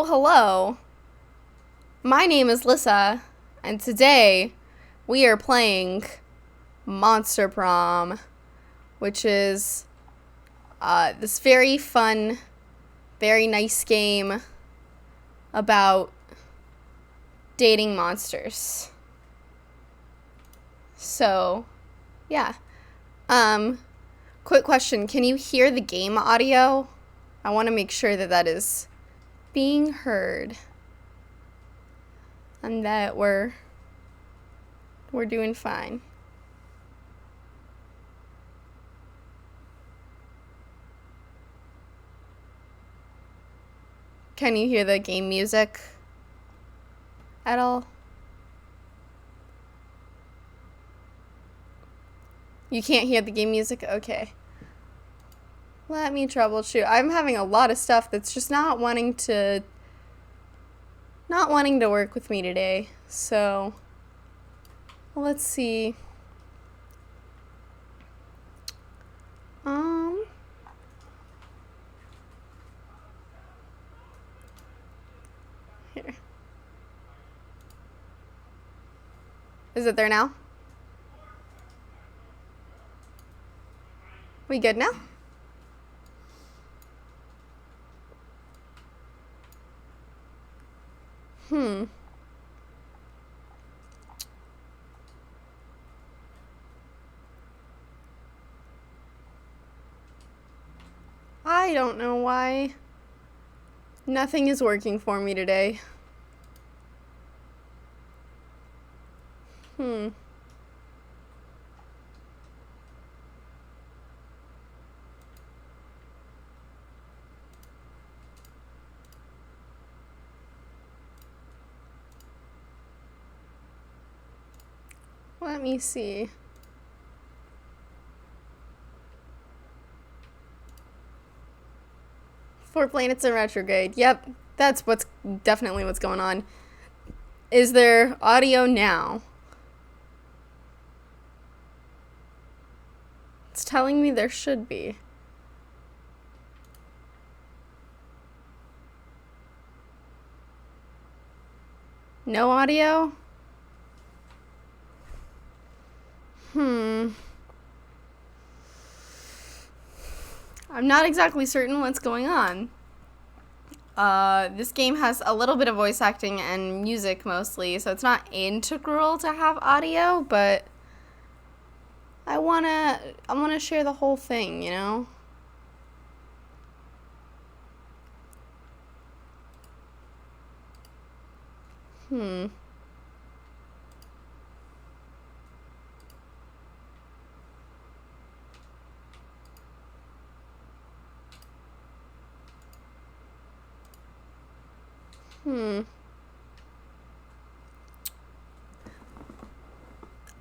Hello. My name is Lissa, and today we are playing Monster Prom, which is this very fun, very nice game about dating monsters. So, yeah. Quick question. Can you hear the game audio? I want to make sure that that is being heard and that we're doing fine. Can you hear the game music at all? You can't hear the game music? Okay. Let me troubleshoot. I'm having a lot of stuff that's just not wanting to work with me today. So, let's see. Here. Is it there now? We good now? I don't know why nothing is working for me today. Let me see. Four planets in retrograde. Yep, that's definitely what's going on. Is there audio now? It's telling me there should be. No audio? I'm not exactly certain what's going on. This game has a little bit of voice acting and music mostly, so it's not integral to have audio, but I wanna share the whole thing, you know?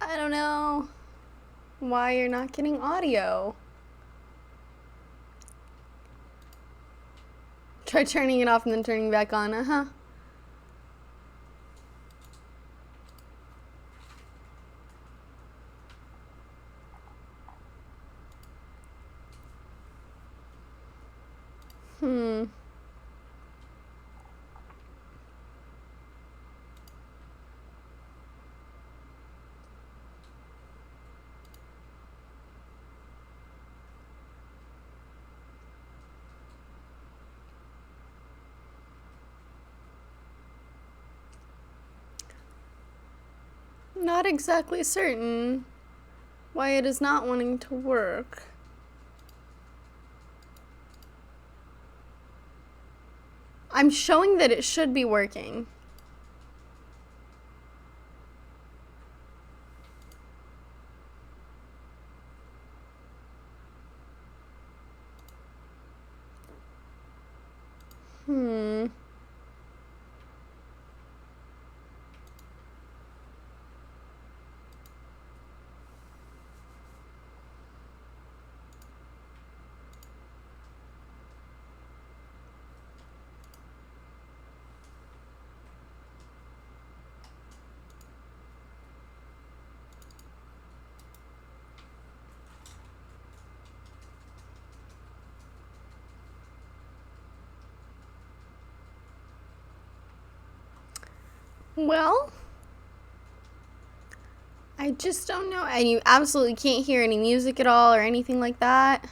I don't know why you're not getting audio. Try turning it off and then turning it back on, Not exactly certain why it is not wanting to work. I'm showing that it should be working. Well, I just don't know. And you absolutely can't hear any music at all or anything like that.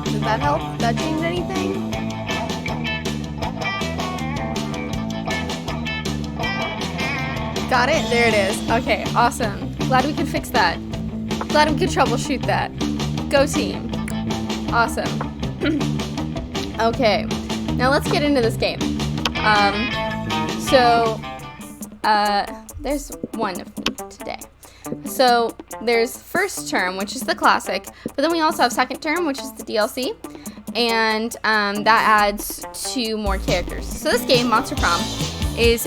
Did that help? Did that change anything? Got it? There it is. Okay, awesome. Glad we could fix that. Glad we could troubleshoot that. Go team. Awesome. Okay, now let's get into this game. There's one today. So there's first term, which is the classic, but then we also have second term, which is the DLC, and that adds 2 more characters. So this game, Monster Prom, is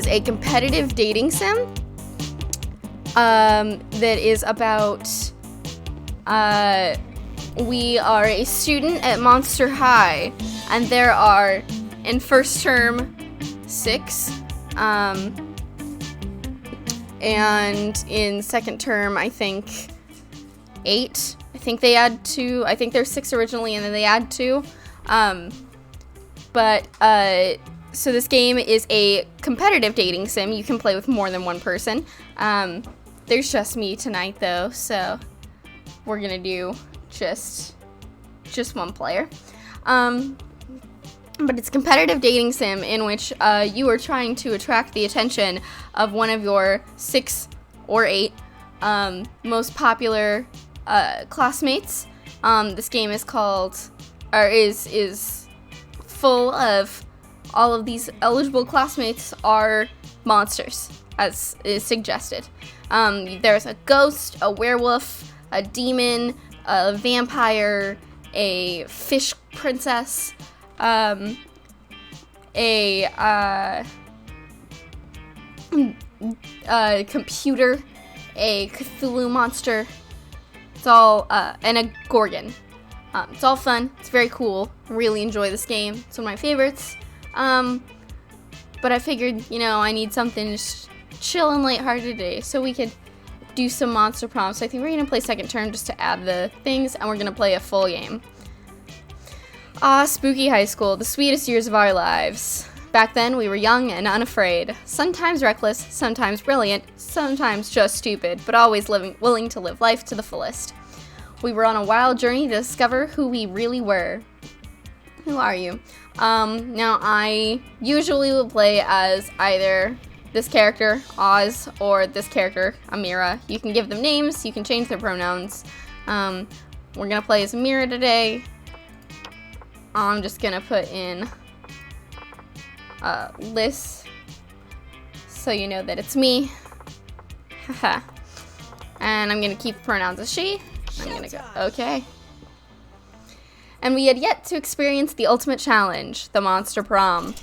a competitive dating sim that is about we are a student at Monster High, and there are in first term 6, and in second term I think 8. I think they add 2. I think there's 6 originally, and then they add 2. So this game is a competitive dating sim. You can play with more than one person. There's just me tonight, though, so we're gonna do just one player. But it's a competitive dating sim in which you are trying to attract the attention of one of your 6 or 8 most popular classmates. This game is is full of all of these eligible classmates are monsters, as is suggested. There's a ghost, a werewolf, a demon, a vampire, a fish princess, a computer, a Cthulhu monster. It's all, and a gorgon. It's all fun. It's very cool. I really enjoy this game. It's one of my favorites. But I figured, I need something just chill and lighthearted today, so we could do some Monster Prom. So I think we're gonna play second term just to add the things, and we're gonna play a full game. Spooky high school, the sweetest years of our lives. Back then, we were young and unafraid, sometimes reckless, sometimes brilliant, sometimes just stupid, but always willing to live life to the fullest. We were on a wild journey to discover who we really were. Who are you? Now I usually will play as either this character, Oz, or this character, Amira. You can give them names, you can change their pronouns. We're gonna play as Amira today. I'm just gonna put in Liz, so you know that it's me. Haha. And I'm gonna keep the pronouns as she. I'm gonna go, okay. And we had yet to experience the ultimate challenge, the Monster Prom.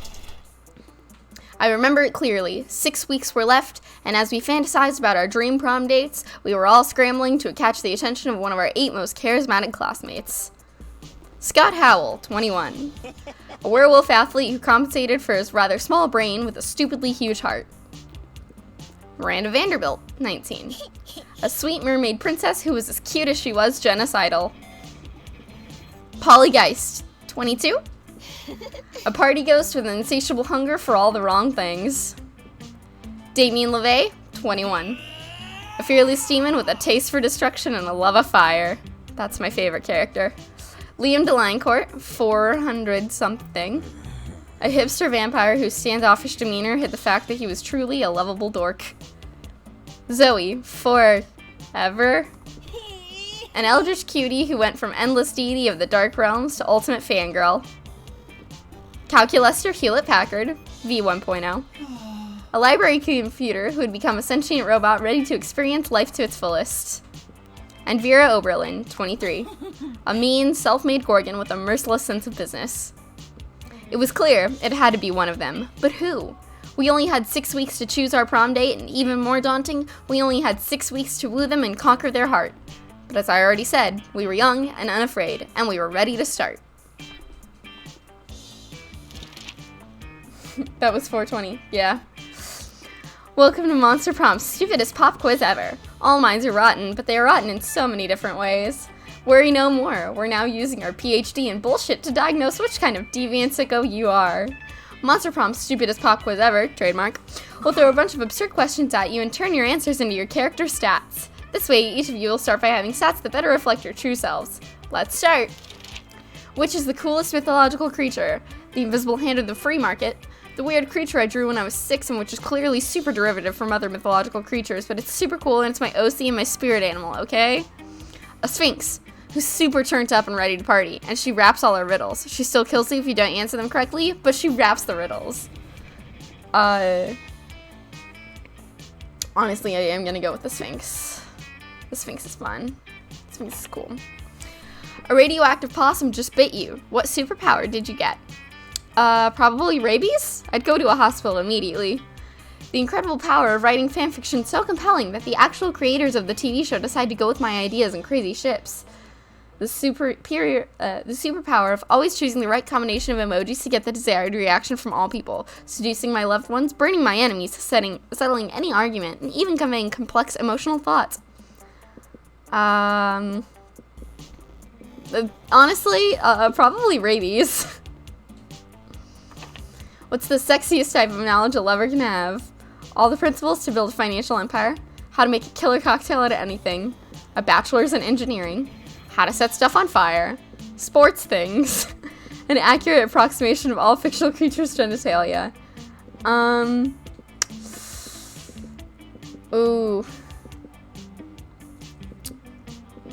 I remember it clearly. 6 weeks were left, and as we fantasized about our dream prom dates, we were all scrambling to catch the attention of one of our 8 most charismatic classmates. Scott Howell, 21. A werewolf athlete who compensated for his rather small brain with a stupidly huge heart. Miranda Vanderbilt, 19. A sweet mermaid princess who was as cute as she was genocidal. Polly Geist, 22. A party ghost with an insatiable hunger for all the wrong things. Damien LeVay, 21. A fearless demon with a taste for destruction and a love of fire. That's my favorite character. Liam Delancourt, 400-something. A hipster vampire whose standoffish demeanor hid the fact that he was truly a lovable dork. Zoe, forever. An eldritch cutie who went from endless deity of the dark realms to ultimate fangirl. Calculester Hewlett-Packard, V1.0. A library computer who had become a sentient robot ready to experience life to its fullest. And Vera Oberlin, 23. A mean, self-made gorgon with a merciless sense of business. It was clear it had to be one of them, but who? We only had 6 weeks to choose our prom date, and even more daunting, we only had 6 weeks to woo them and conquer their heart. But as I already said, we were young and unafraid, and we were ready to start. That was 420. Yeah. Welcome to Monster Prom's stupidest pop quiz ever. All minds are rotten, but they are rotten in so many different ways. Worry no more. We're now using our PhD in bullshit to diagnose which kind of deviant sicko you are. Monster Prom's stupidest pop quiz ever, trademark, will throw a bunch of absurd questions at you and turn your answers into your character stats. This way, each of you will start by having stats that better reflect your true selves. Let's start. Which is the coolest mythological creature? The invisible hand of the free market? The weird creature I drew when I was 6 and which is clearly super derivative from other mythological creatures, but it's super cool and it's my OC and my spirit animal, okay? A sphinx, who's super turned up and ready to party, and she raps all her riddles. She still kills you if you don't answer them correctly, but she raps the riddles. Honestly, I am gonna go with the sphinx. The sphinx is fun. The sphinx is cool. A radioactive possum just bit you. What superpower did you get? Probably rabies? I'd go to a hospital immediately. The incredible power of writing fanfiction so compelling that the actual creators of the TV show decide to go with my ideas and crazy ships. The superpower of always choosing the right combination of emojis to get the desired reaction from all people, seducing my loved ones, burning my enemies, settling any argument, and even conveying complex emotional thoughts. Honestly, probably rabies. What's the sexiest type of knowledge a lover can have? All the principles to build a financial empire, how to make a killer cocktail out of anything, a bachelor's in engineering, how to set stuff on fire, sports things, an accurate approximation of all fictional creatures' genitalia. Ooh.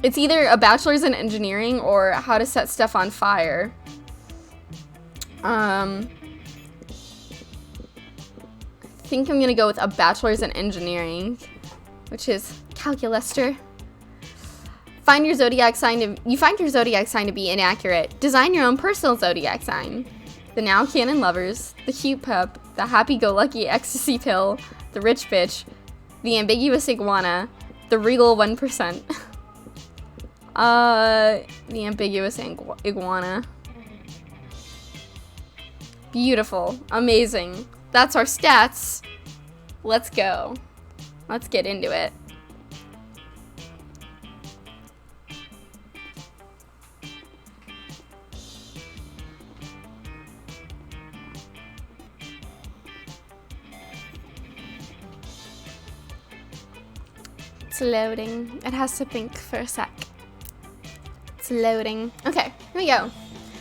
It's either a bachelor's in engineering or how to set stuff on fire. I think I'm gonna go with a bachelor's in engineering, which is calculuster. You find your zodiac sign to be inaccurate. Design your own personal zodiac sign. The now canon lovers, the cute pup, the happy-go-lucky ecstasy pill, the rich bitch, the ambiguous iguana, the regal 1%. The ambiguous iguana. Beautiful. Amazing. That's our stats. Let's go. Let's get into it. It's loading. It has to think for a sec. It's loading. Okay, here we go.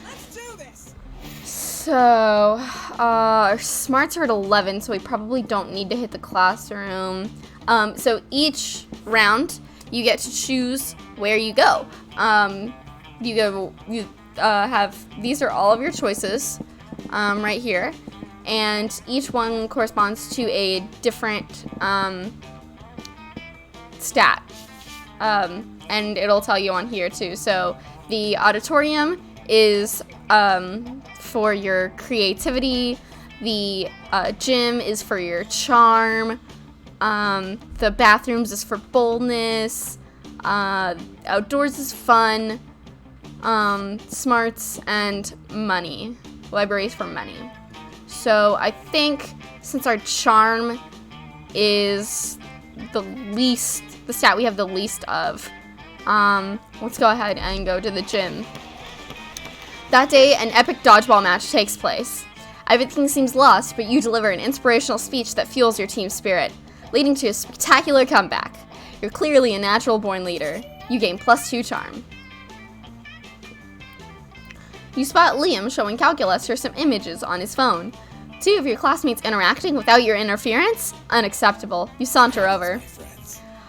Let's do this. So, our smarts are at 11, so we probably don't need to hit the classroom. So each round, you get to choose where you go. These are all of your choices, right here. And each one corresponds to a different, stat. And it'll tell you on here too. So the auditorium is for your creativity. The gym is for your charm. The bathrooms is for boldness. Outdoors is fun. Smarts and money. Library is for money. So I think since our charm is the stat we have the least of, let's go ahead and go to the gym. That day, an epic dodgeball match takes place. Everything seems lost, but you deliver an inspirational speech that fuels your team spirit, leading to a spectacular comeback. You're clearly a natural-born leader. You gain +2 charm. You spot Liam showing Calculuster some images on his phone. 2 of your classmates interacting without your interference? Unacceptable. You saunter over.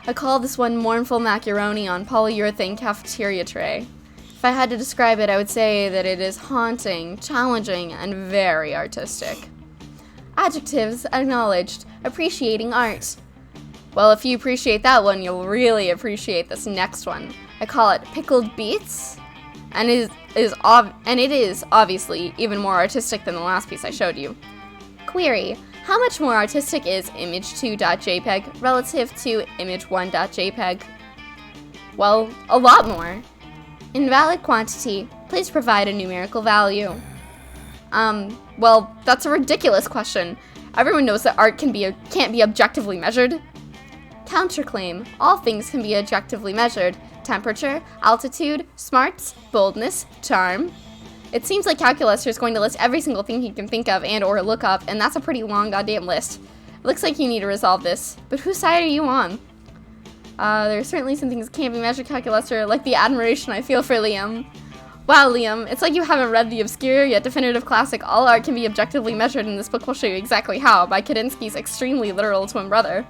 I call this one mournful macaroni on polyurethane cafeteria tray. If I had to describe it, I would say that it is haunting, challenging, and very artistic. Adjectives acknowledged. Appreciating art. Well, if you appreciate that one, you'll really appreciate this next one. I call it pickled beets, and it is obviously even more artistic than the last piece I showed you. Query. How much more artistic is image2.jpg relative to image1.jpg? Well, a lot more. Invalid quantity. Please provide a numerical value. Well, that's a ridiculous question. Everyone knows that art can't be objectively measured. Counterclaim. All things can be objectively measured. Temperature, altitude, smarts, boldness, charm. It seems like Calculaster is going to list every single thing he can think of and or look up, and that's a pretty long goddamn list. It looks like you need to resolve this. But whose side are you on? There are certainly some things that can't be measured, Calculaster, like the admiration I feel for Liam. Wow, Liam, it's like you haven't read the obscure yet definitive classic All Art Can Be Objectively Measured, and this book will show you exactly how, by Kandinsky's extremely literal twin brother.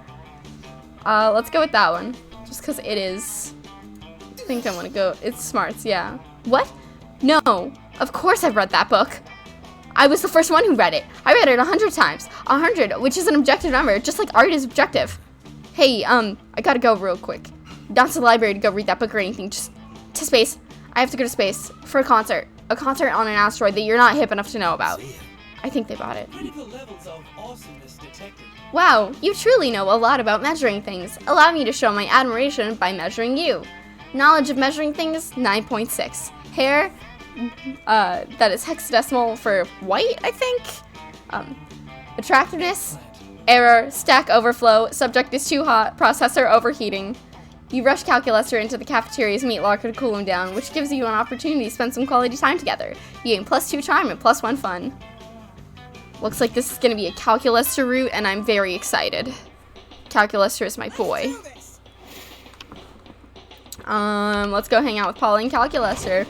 Let's go with that one, just because it is. I think I want to go. It's smarts, yeah. What? No, of course I've read that book. I was the first one who read it. I read it 100 times. 100, which is an objective number, just like art is objective. Hey, I gotta go real quick. Not to the library to go read that book or anything, just to space. I have to go to space for a concert. A concert on an asteroid that you're not hip enough to know about. I think they bought it. Wow, you truly know a lot about measuring things. Allow me to show my admiration by measuring you. Knowledge of measuring things, 9.6. Hair, that is hexadecimal for white, I think. Attractiveness, error, stack overflow, subject is too hot, processor overheating. You rush Calculaster into the cafeteria's meat locker to cool him down, which gives you an opportunity to spend some quality time together. You gain +2 charm and +1 fun. Looks like this is going to be a Calculaster route, and I'm very excited. Calculaster is my boy. Let's go hang out with Paula and Calculaster.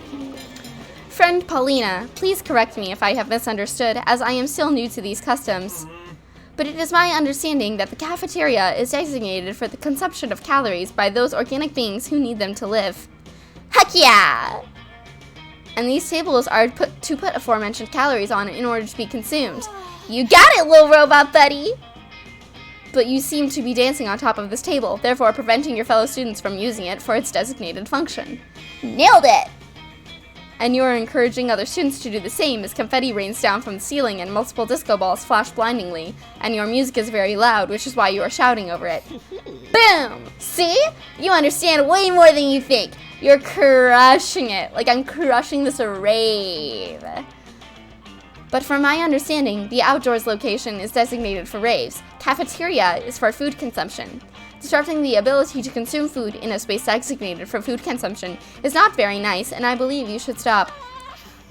Friend Paulina, please correct me if I have misunderstood, as I am still new to these customs. But it is my understanding that the cafeteria is designated for the consumption of calories by those organic beings who need them to live. Heck yeah! And these tables are to put aforementioned calories on in order to be consumed. You got it, little robot buddy! But you seem to be dancing on top of this table, therefore preventing your fellow students from using it for its designated function. Nailed it! And you are encouraging other students to do the same as confetti rains down from the ceiling and multiple disco balls flash blindingly, and your music is very loud, which is why you are shouting over it. Boom! See? You understand way more than you think. You're crushing it, like I'm crushing this rave. But from my understanding, the outdoors location is designated for raves. Cafeteria is for food consumption. Disrupting the ability to consume food in a space designated for food consumption is not very nice, and I believe you should stop.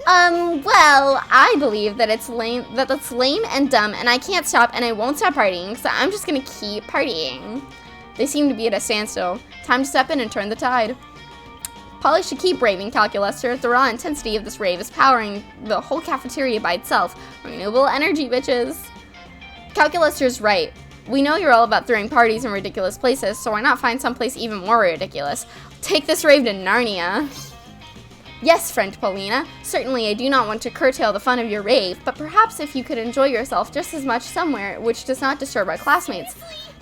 Well, I believe that that's lame and dumb, and I can't stop, and I won't stop partying, so I'm just gonna keep partying. They seem to be at a standstill. Time to step in and turn the tide. Polly should keep raving, Calculaster. The raw intensity of this rave is powering the whole cafeteria by itself. Renewable energy, bitches. Calculaster's right. We know you're all about throwing parties in ridiculous places, so why not find someplace even more ridiculous? Take this rave to Narnia. Yes, friend Paulina. Certainly I do not want to curtail the fun of your rave, but perhaps if you could enjoy yourself just as much somewhere which does not disturb our classmates.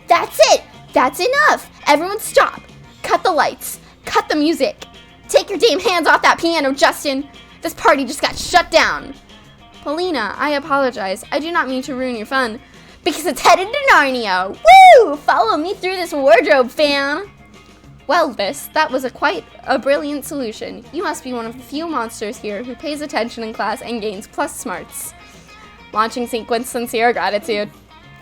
That's it! That's enough! Everyone stop! Cut the lights! Cut the music! Take your damn hands off that piano, Justin! This party just got shut down! Paulina, I apologize. I do not mean to ruin your fun. Because it's headed to Narnia! Woo! Follow me through this wardrobe, fam! Well, that was quite a brilliant solution. You must be one of the few monsters here who pays attention in class and gains plus smarts. Launching sequence, sincere gratitude.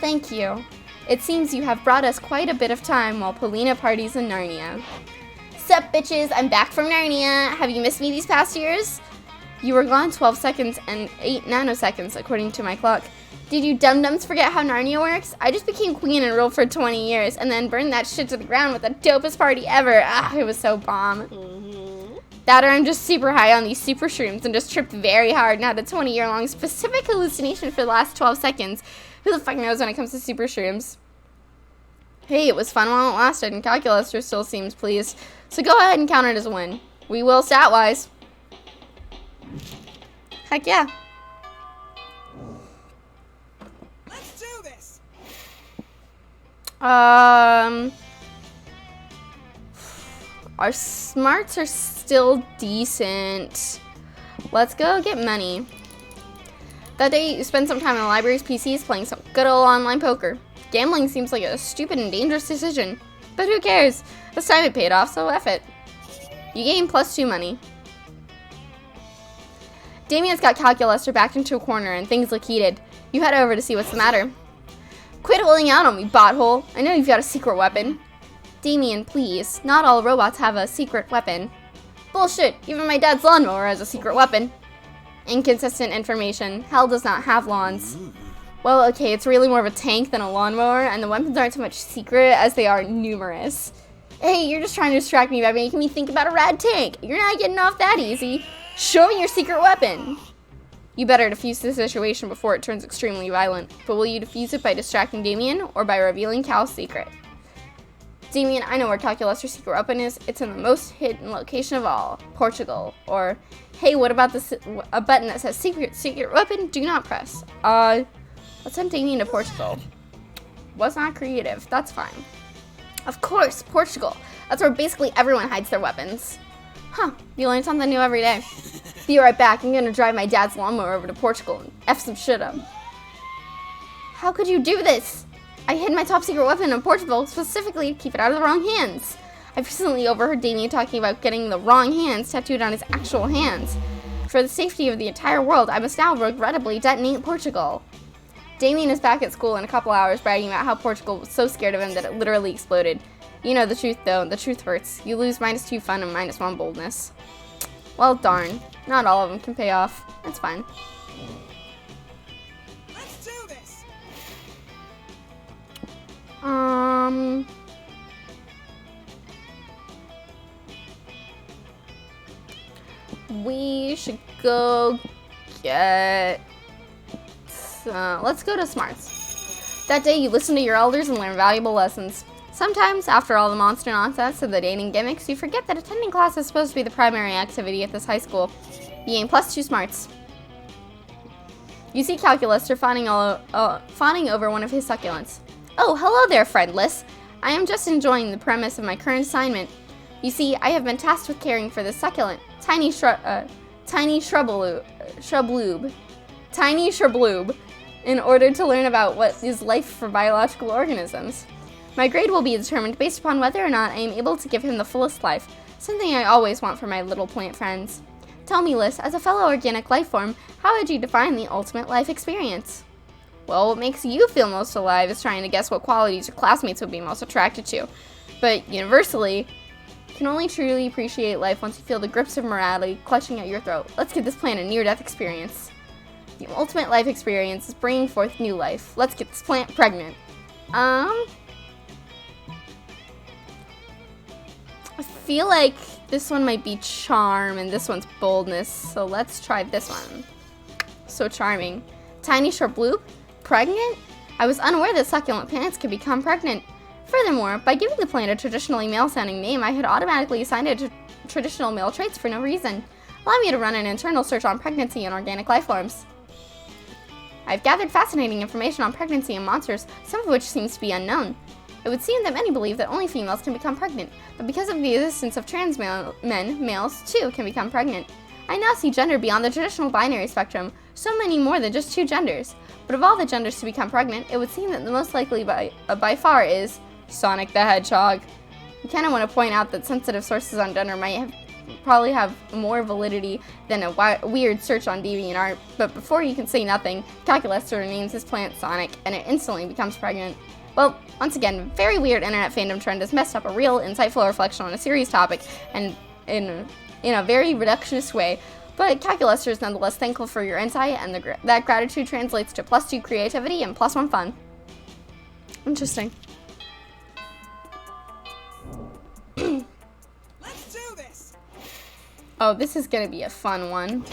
Thank you. It seems you have brought us quite a bit of time while Paulina parties in Narnia. Sup, bitches? I'm back from Narnia. Have you missed me these past years? You were gone 12 seconds and 8 nanoseconds, according to my clock. Did you dum-dums forget how Narnia works? I just became queen and ruled for 20 years, and then burned that shit to the ground with the dopest party ever. Ah, it was so bomb. That or I'm just super high on these super shrooms and just tripped very hard and had a 20-year-long specific hallucination for the last 12 seconds. Who the fuck knows when it comes to super shrooms? Hey, it was fun while it lasted, and Calculaster still seems pleased. So go ahead and count it as a win. We will stat-wise. Heck yeah. Let's do this. Our smarts are still decent. Let's go get money. That day, you spend some time in the library's PCs playing some good old online poker. Gambling seems like a stupid and dangerous decision, but who cares? This time it paid off, so F it. You gain +2 money. Damien's got Calculus backed into a corner and things look heated. You head over to see what's the matter. Quit holding out on me, bothole. I know you've got a secret weapon. Damien, please. Not all robots have a secret weapon. Bullshit. Even my dad's lawnmower has a secret weapon. Inconsistent information. Hell does not have lawns. Well, okay, it's really more of a tank than a lawnmower, and the weapons aren't so much secret as they are numerous. Hey, you're just trying to distract me by making me think about a rad tank. You're not getting off that easy. Show me your secret weapon. You better defuse the situation before it turns extremely violent. But will you defuse it by distracting Damien or by revealing Cal's secret? Damien, I know where Calculus' secret weapon is. It's in the most hidden location of all, Portugal. Or, hey, what about a button that says secret weapon? Do not press. Let's send Damien to Portugal. Was not creative. That's fine. Of course, Portugal. That's where basically everyone hides their weapons. Huh, you learn something new every day. Be right back. I'm gonna drive my dad's lawnmower over to Portugal and F some shit up. How could you do this? I hid my top secret weapon in Portugal specifically to keep it out of the wrong hands. I've recently overheard Damien talking about getting the wrong hands tattooed on his actual hands. For the safety of the entire world, I must now regrettably detonate Portugal. Damien is back at school in a couple hours bragging about how Portugal was so scared of him that it literally exploded. You know the truth though, the truth hurts. You lose -2 fun and -1 boldness. Well, darn. Not all of them can pay off. That's fine. Let's do this. We should go get... let's go to Smarts. That day, you listen to your elders and learn valuable lessons. Sometimes, after all the monster nonsense and the dating gimmicks, you forget that attending class is supposed to be the primary activity at this high school. You gain +2 smarts. You see Calculus fawning over one of his succulents. Oh, hello there, friendless. I am just enjoying the premise of my current assignment. You see, I have been tasked with caring for this succulent, tiny shrubloob, in order to learn about what is life for biological organisms. My grade will be determined based upon whether or not I am able to give him the fullest life, something I always want for my little plant friends. Tell me, Liz, as a fellow organic life form, how would you define the ultimate life experience? Well, what makes you feel most alive is trying to guess what qualities your classmates would be most attracted to. But universally, you can only truly appreciate life once you feel the grips of morality clutching at your throat. Let's give this plant a near-death experience. The ultimate life experience is bringing forth new life. Let's get this plant pregnant. I feel like this one might be charm and this one's boldness, so let's try this one. So charming. Tiny shrubloob? Pregnant? I was unaware that succulent plants could become pregnant. Furthermore, by giving the plant a traditionally male-sounding name, I had automatically assigned it to traditional male traits for no reason. Allow me to run an internal search on pregnancy in organic life forms. I've gathered fascinating information on pregnancy and monsters, some of which seems to be unknown. It would seem that many believe that only females can become pregnant, but because of the existence of trans men, males too can become pregnant. I now see gender beyond the traditional binary spectrum, so many more than just 2 genders. But of all the genders to become pregnant, it would seem that the most likely by far is Sonic the Hedgehog. You kind of want to point out that sensitive sources on gender might probably have more validity than a weird search on DeviantArt, but before you can say nothing, Calculus names his plant Sonic, and it instantly becomes pregnant. Well, once again, very weird internet fandom trend has messed up a real, insightful reflection on a serious topic, and in a very reductionist way, but Calculus is nonetheless thankful for your insight, and that gratitude translates to +2 creativity and +1 fun. Interesting. Let's do this. Oh, this is gonna be a fun one.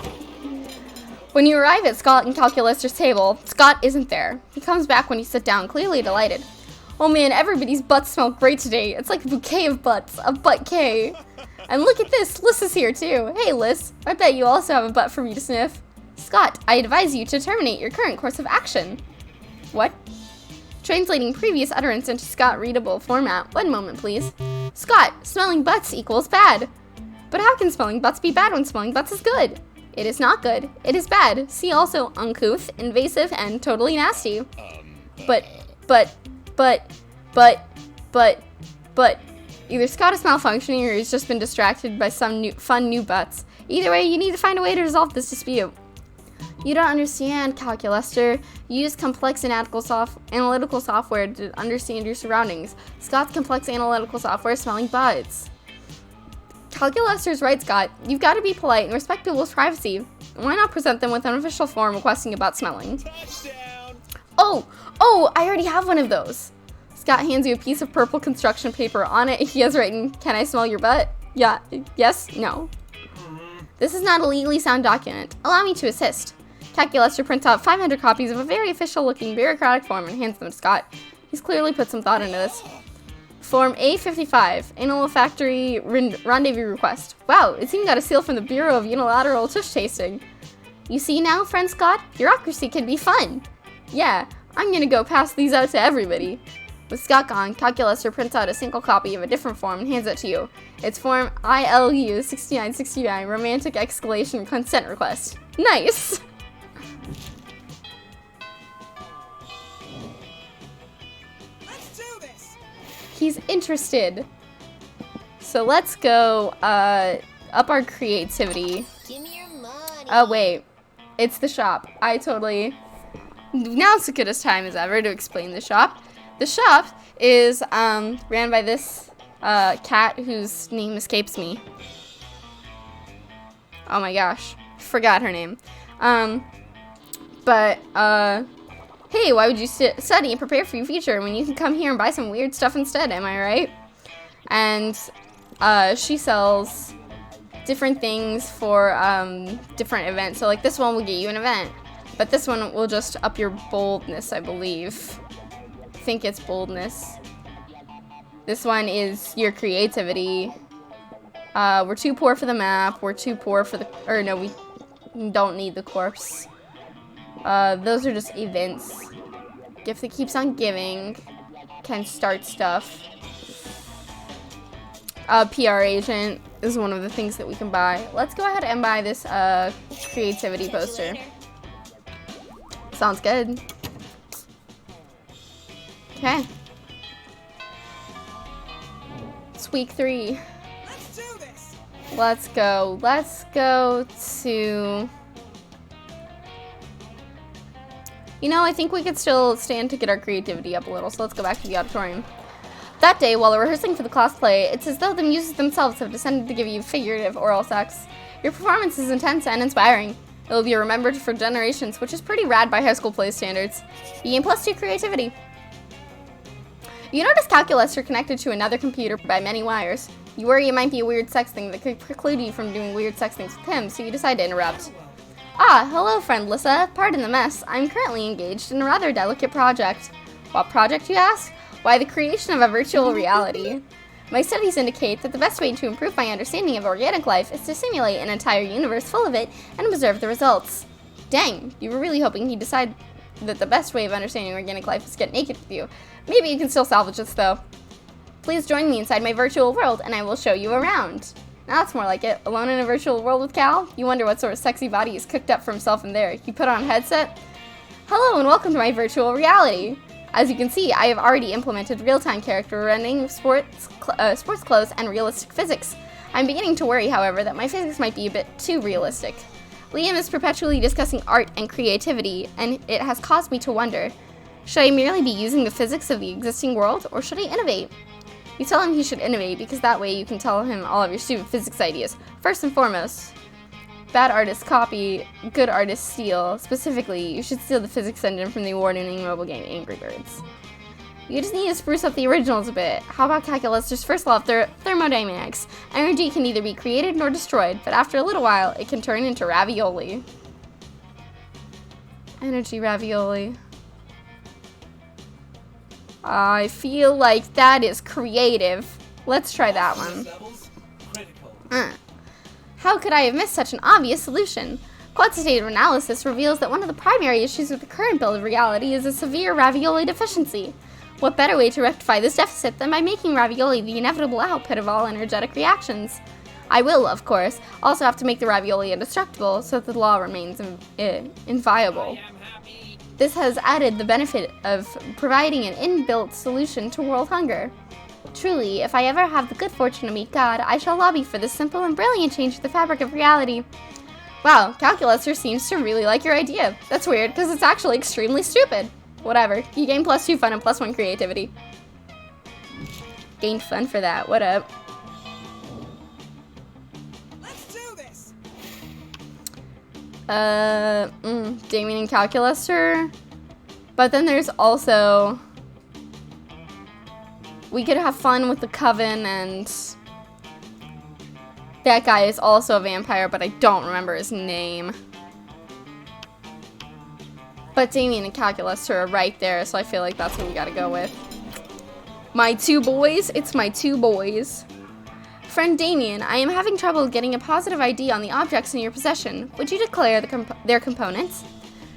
When you arrive at Scott and Calculus' table, Scott isn't there. He comes back when you sit down, clearly delighted. Oh man, everybody's butts smell great today. It's like a bouquet of butts, a butt-K. And look at this, Liz is here too. Hey Liz, I bet you also have a butt for me to sniff. Scott, I advise you to terminate your current course of action. What? Translating previous utterance into Scott-readable format. One moment, please. Scott, smelling butts equals bad. But how can smelling butts be bad when smelling butts is good? It is not good. It is bad. See also uncouth, invasive, and totally nasty. But, either Scott is malfunctioning or he's just been distracted by some fun new butts. Either way, you need to find a way to resolve this dispute. You don't understand, Calculuster. You use complex analytical software to understand your surroundings. Scott's complex analytical software is smelling buds. Calculuster's right, Scott. You've got to be polite and respect people's privacy. Why not present them with an official form requesting about smelling? Touchdown! Oh, I already have one of those. Scott hands you a piece of purple construction paper. On it, he has written, "Can I smell your butt? Yeah, yes, no." This is not a legally sound document. Allow me to assist. Calculuster prints out 500 copies of a very official-looking bureaucratic form and hands them to Scott. He's clearly put some thought into this. Form A55, Anal Olfactory Rendezvous Request. Wow, it's even got a seal from the Bureau of Unilateral Tush Tasting. You see now, friend Scott? Bureaucracy can be fun. Yeah, I'm gonna go pass these out to everybody. With Scott gone, Calculuster prints out a single copy of a different form and hands it to you. It's Form ILU 6969, Romantic Escalation Consent Request. Nice! Let's do this! He's interested. So let's go up our creativity. Give me your money. Oh, wait. It's the shop. Now's the goodest time as ever to explain the shop. The shop is ran by this cat whose name escapes me. Oh my gosh. Forgot her name. Hey, why would you study and prepare for your future when you can come here and buy some weird stuff instead, am I right? And she sells different things for different events. So like this one will get you an event, but this one will just up your boldness, I believe. I think it's boldness. This one is your creativity. We're too poor for the map. We're too poor for the, or no, we don't need the corpse. Those are just events. Gift that keeps on giving. Can start stuff. PR agent is one of the things that we can buy. Let's go ahead and buy this creativity poster. Sounds good. Okay. It's week 3. Let's do this! Let's go. Let's go to... You know, I think we could still stand to get our creativity up a little, so let's go back to the auditorium. That day, while rehearsing for the class play, it's as though the muses themselves have descended to give you figurative oral sex. Your performance is intense and inspiring. It will be remembered for generations, which is pretty rad by high school play standards. You gain +2 creativity. You notice Calculuster connected to another computer by many wires. You worry it might be a weird sex thing that could preclude you from doing weird sex things with him, so you decide to interrupt. Ah, hello, friend Lissa. Pardon the mess. I'm currently engaged in a rather delicate project. What project, you ask? Why, the creation of a virtual reality. My studies indicate that the best way to improve my understanding of organic life is to simulate an entire universe full of it and observe the results. Dang, you were really hoping he'd decide that the best way of understanding organic life is to get naked with you. Maybe you can still salvage this, though. Please join me inside my virtual world, and I will show you around. Now that's more like it. Alone in a virtual world with Cal? You wonder what sort of sexy body he's cooked up for himself in there. You put on a headset? Hello and welcome to my virtual reality. As you can see, I have already implemented real-time character rendering, sports clothes, and realistic physics. I'm beginning to worry, however, that my physics might be a bit too realistic. Liam is perpetually discussing art and creativity, and it has caused me to wonder, should I merely be using the physics of the existing world, or should I innovate? You tell him he should innovate because that way you can tell him all of your stupid physics ideas. First and foremost, bad artists copy, good artists steal. Specifically, you should steal the physics engine from the award-winning mobile game Angry Birds. You just need to spruce up the originals a bit. How about Calculuster's first law of thermodynamics? Energy can neither be created nor destroyed, but after a little while, it can turn into ravioli. Energy ravioli. I feel like that is creative. Let's try that one. How could I have missed such an obvious solution? Quantitative analysis reveals that one of the primary issues with the current build of reality is a severe ravioli deficiency. What better way to rectify this deficit than by making ravioli the inevitable output of all energetic reactions? I will, of course, also have to make the ravioli indestructible so that the law remains inviolable. This has added the benefit of providing an inbuilt solution to world hunger. Truly, if I ever have the good fortune to meet God, I shall lobby for this simple and brilliant change to the fabric of reality. Wow, Calculaster seems to really like your idea. That's weird, because it's actually extremely stupid. Whatever. You gain +2 fun and +1 creativity. Gained fun for that. What up? Let's do this. Damien and Calculaster. But then there's also... We could have fun with the Coven, and... That guy is also a vampire, but I don't remember his name. But Damien and Calculaster are right there, so I feel like that's what we gotta go with. My two boys, it's my two boys. Friend Damien, I am having trouble getting a positive ID on the objects in your possession. Would you declare their components?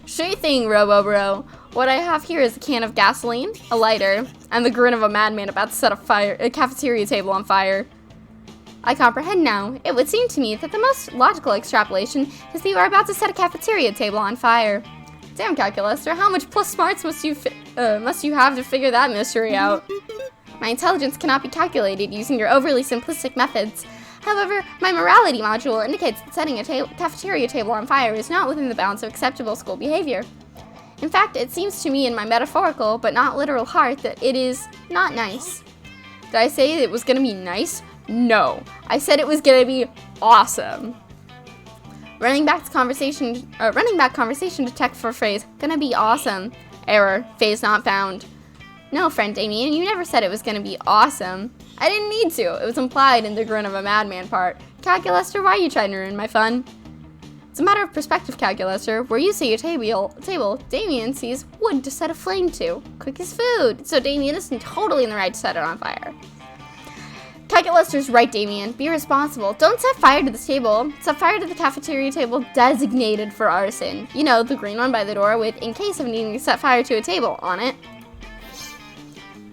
Sure thing, Robo-Bro. What I have here is a can of gasoline, a lighter, and the grin of a madman about to set a cafeteria table on fire. I comprehend now. It would seem to me that the most logical extrapolation is that you are about to set a cafeteria table on fire. Damn, Calculaster, how much plus smarts must you have to figure that mystery out? My intelligence cannot be calculated using your overly simplistic methods. However, my morality module indicates that setting a cafeteria table on fire is not within the bounds of acceptable school behavior. In fact, it seems to me in my metaphorical but not literal heart that it is not nice. Did I say it was gonna be nice? No, I said it was gonna be awesome. Running back conversation to check for phrase, gonna be awesome. Error, phase not found. No, friend Damien, you never said it was gonna be awesome. I didn't need to, it was implied in the grin of a madman part. Calculaster, why are you trying to ruin my fun? It's a matter of perspective, Calculaster. Where you see a table, Damien sees wood to set a flame to. Cook his food, so Damien isn't totally in the right to set it on fire. Calculaster's right, Damien. Be responsible. Don't set fire to this table. Set fire to the cafeteria table designated for arson. You know, the green one by the door with, in case of needing to set fire to a table, on it.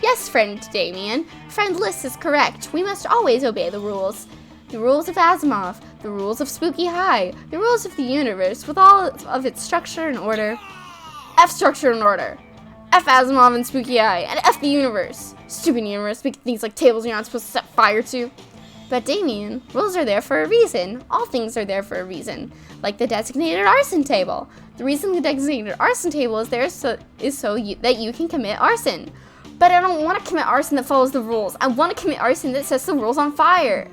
Yes, friend Damien. Friend Liz is correct. We must always obey the rules. The rules of Asimov, the rules of Spooky High, the rules of the universe with all of its structure and order. F structure and order. F Asimov and Spooky High, and F the universe. Stupid universe, making things like tables you're not supposed to set fire to. But Damien, rules are there for a reason. All things are there for a reason. Like the designated arson table. The reason the designated arson table is there is so that you can commit arson. But I don't want to commit arson that follows the rules. I want to commit arson that sets the rules on fire.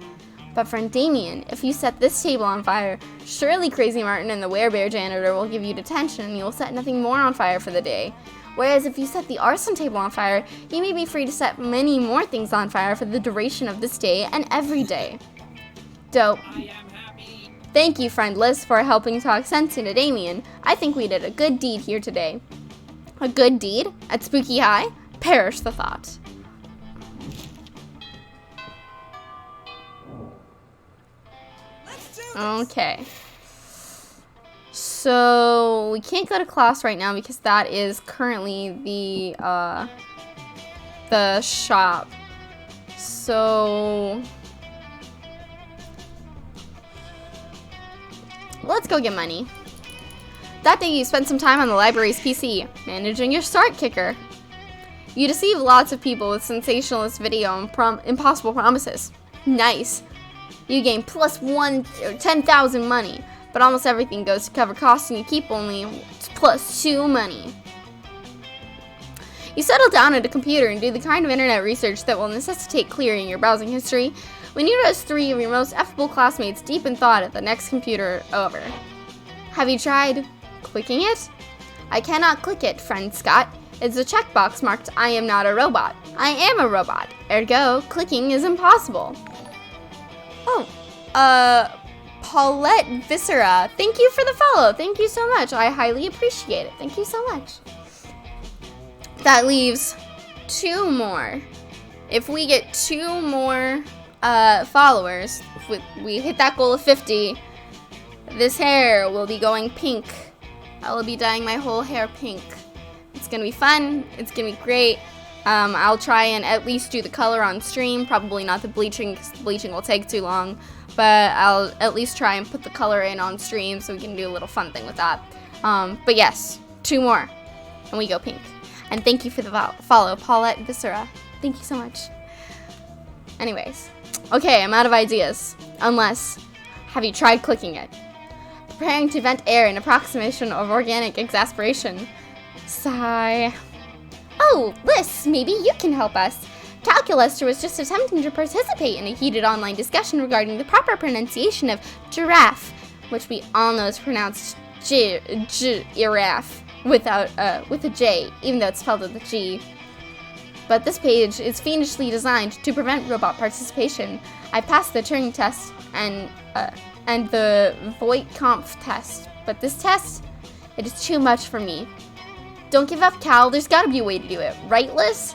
But friend Damien, if you set this table on fire, surely Crazy Martin and the Werebear janitor will give you detention and you will set nothing more on fire for the day. Whereas if you set the arson table on fire, you may be free to set many more things on fire for the duration of this day and every day. Dope. I am happy. Thank you, friend Liz, for helping talk sense into Damien. I think we did a good deed here today. A good deed? At Spooky High? Perish the thought. Let's do this. Okay. So we can't go to class right now because that is currently the shop. So let's go get money. That day you spent some time on the library's PC, managing your start kicker. You deceive lots of people with sensationalist video and impossible promises. Nice. You gain +1 or 10,000 money. But almost everything goes to cover costs and you keep only +2 money. You settle down at a computer and do the kind of internet research that will necessitate clearing your browsing history when you notice 3 of your most affable classmates deep in thought at the next computer over. Have you tried clicking it? I cannot click it, friend Scott. It's a checkbox marked I am not a robot. I am a robot. Ergo, clicking is impossible. Oh, Paulette Viscera, thank you for the follow. Thank you so much. I highly appreciate it. Thank you so much. That leaves 2 more. If we get 2 more followers, if we hit that goal of 50, this hair will be going pink. I will be dyeing my whole hair pink. It's gonna be fun. It's gonna be great. I'll try and at least do the color on stream. Probably not the bleaching because the bleaching will take too long. But I'll at least try and put the color in on stream so we can do a little fun thing with that. But yes, 2 more, and we go pink. And thank you for the follow, Paulette Viscera. Thank you so much. Anyways, okay, I'm out of ideas. Unless, have you tried clicking it? preparing to vent air in approximation of organic exasperation. Sigh. Oh, Liz, maybe you can help us. Calculus was just attempting to participate in a heated online discussion regarding the proper pronunciation of giraffe, which we all know is pronounced giraffe with a J, even though it's spelled with a G. But this page is fiendishly designed to prevent robot participation. I passed the Turing test and the Voight-Kampf test, but this test, it is too much for me. Don't give up, Cal. There's got to be a way to do it, right, Liz?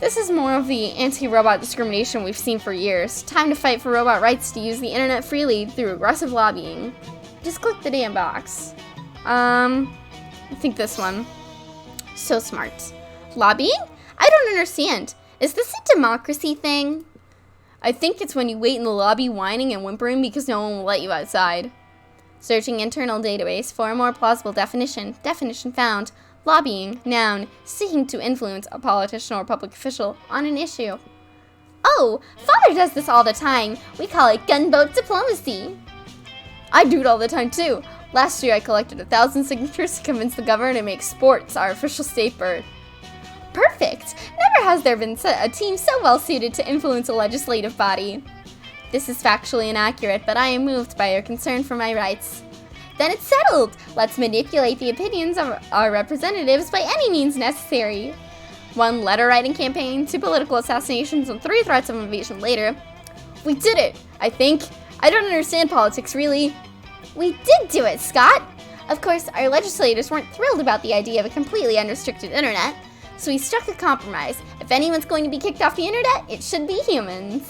This is more of the anti-robot discrimination we've seen for years. Time to fight for robot rights to use the internet freely through aggressive lobbying. Just click the damn box. I think this one. So smart. Lobbying? I don't understand. Is this a democracy thing? I think it's when you wait in the lobby whining and whimpering because no one will let you outside. Searching internal database for a more plausible definition. Definition found. Lobbying, noun, seeking to influence a politician or public official on an issue. Oh, Father does this all the time. We call it gunboat diplomacy. I do it all the time too. Last year I collected 1,000 signatures to convince the governor to make sports our official state bird. Perfect! Never has there been a team so well suited to influence a legislative body. This is factually inaccurate, but I am moved by your concern for my rights. Then it's settled! Let's manipulate the opinions of our representatives by any means necessary. One letter-writing campaign, 2 political assassinations, and 3 threats of invasion later. We did it, I think. I don't understand politics, really. We did do it, Scott! Of course, our legislators weren't thrilled about the idea of a completely unrestricted internet, so we struck a compromise. If anyone's going to be kicked off the internet, it should be humans.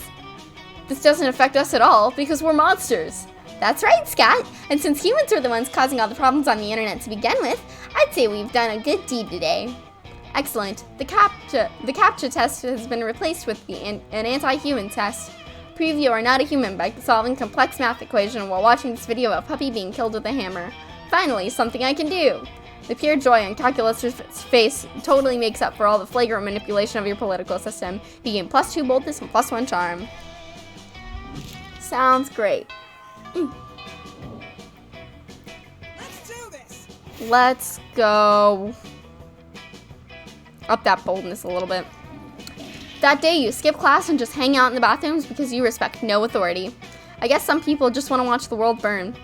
This doesn't affect us at all, because we're monsters. That's right, Scott. And since humans are the ones causing all the problems on the internet to begin with, I'd say we've done a good deed today. Excellent. The CAPTCHA test has been replaced with an anti-human test. Prove you are not a human by solving complex math equation while watching this video of a puppy being killed with a hammer. Finally, something I can do. The pure joy on Calculus's face totally makes up for all the flagrant manipulation of your political system. You gain +2 boldness and +1 charm. Sounds great. Let's do this. Let's go up that boldness a little bit. That day you skip class and just hang out in the bathrooms because you respect no authority. I guess some people just want to watch the world burn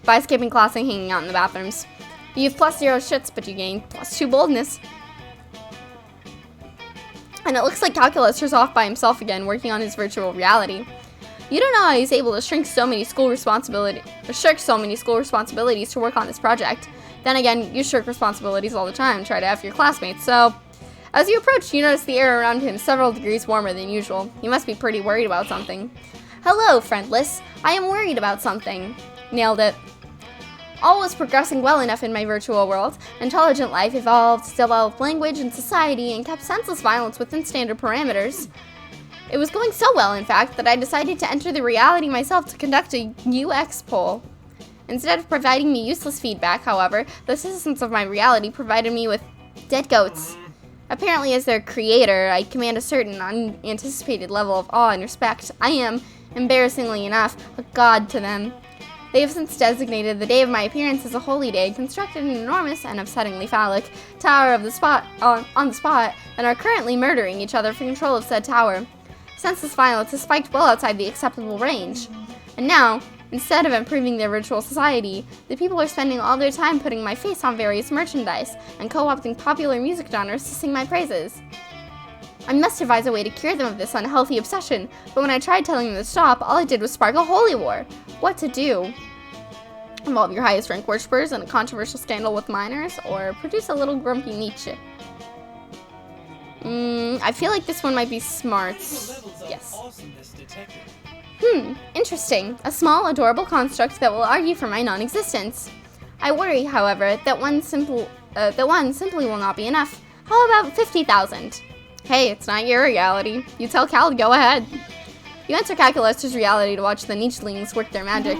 by skipping class and hanging out in the bathrooms. You have +0 shits, but you gain +2 boldness. And it looks like Calculus is off by himself again, working on his virtual reality. You don't know how he's able to shirk so many school responsibilities to work on this project. Then again, you shirk responsibilities all the time and try to F your classmates, so... As you approach, you notice the air around him several degrees warmer than usual. You must be pretty worried about something. Hello, friendless. I am worried about something. Nailed it. All was progressing well enough in my virtual world. Intelligent life evolved, developed language and society, and kept senseless violence within standard parameters. It was going so well, in fact, that I decided to enter the reality myself to conduct a UX poll. Instead of providing me useless feedback, however, the citizens of my reality provided me with dead goats. Apparently, as their creator, I command a certain unanticipated level of awe and respect. I am, embarrassingly enough, a god to them. They have since designated the day of my appearance as a holy day, constructed an enormous and upsettingly phallic tower of the spot on the spot, and are currently murdering each other for control of said tower. Senseless violence has spiked well outside the acceptable range. And now, instead of improving their virtual society, the people are spending all their time putting my face on various merchandise and co-opting popular music genres to sing my praises. I must devise a way to cure them of this unhealthy obsession, but when I tried telling them to stop, all it did was spark a holy war. What to do? Involve your highest rank worshippers in a controversial scandal with minors, or produce a little grumpy Nietzsche? I feel like this one might be smarts. Yes. Interesting. A small, adorable construct that will argue for my non-existence. I worry, however, that one simply will not be enough. How about 50,000? Hey, it's not your reality. You tell Cal to go ahead. You enter Calculus's reality to watch the Nietzschelings work their magic.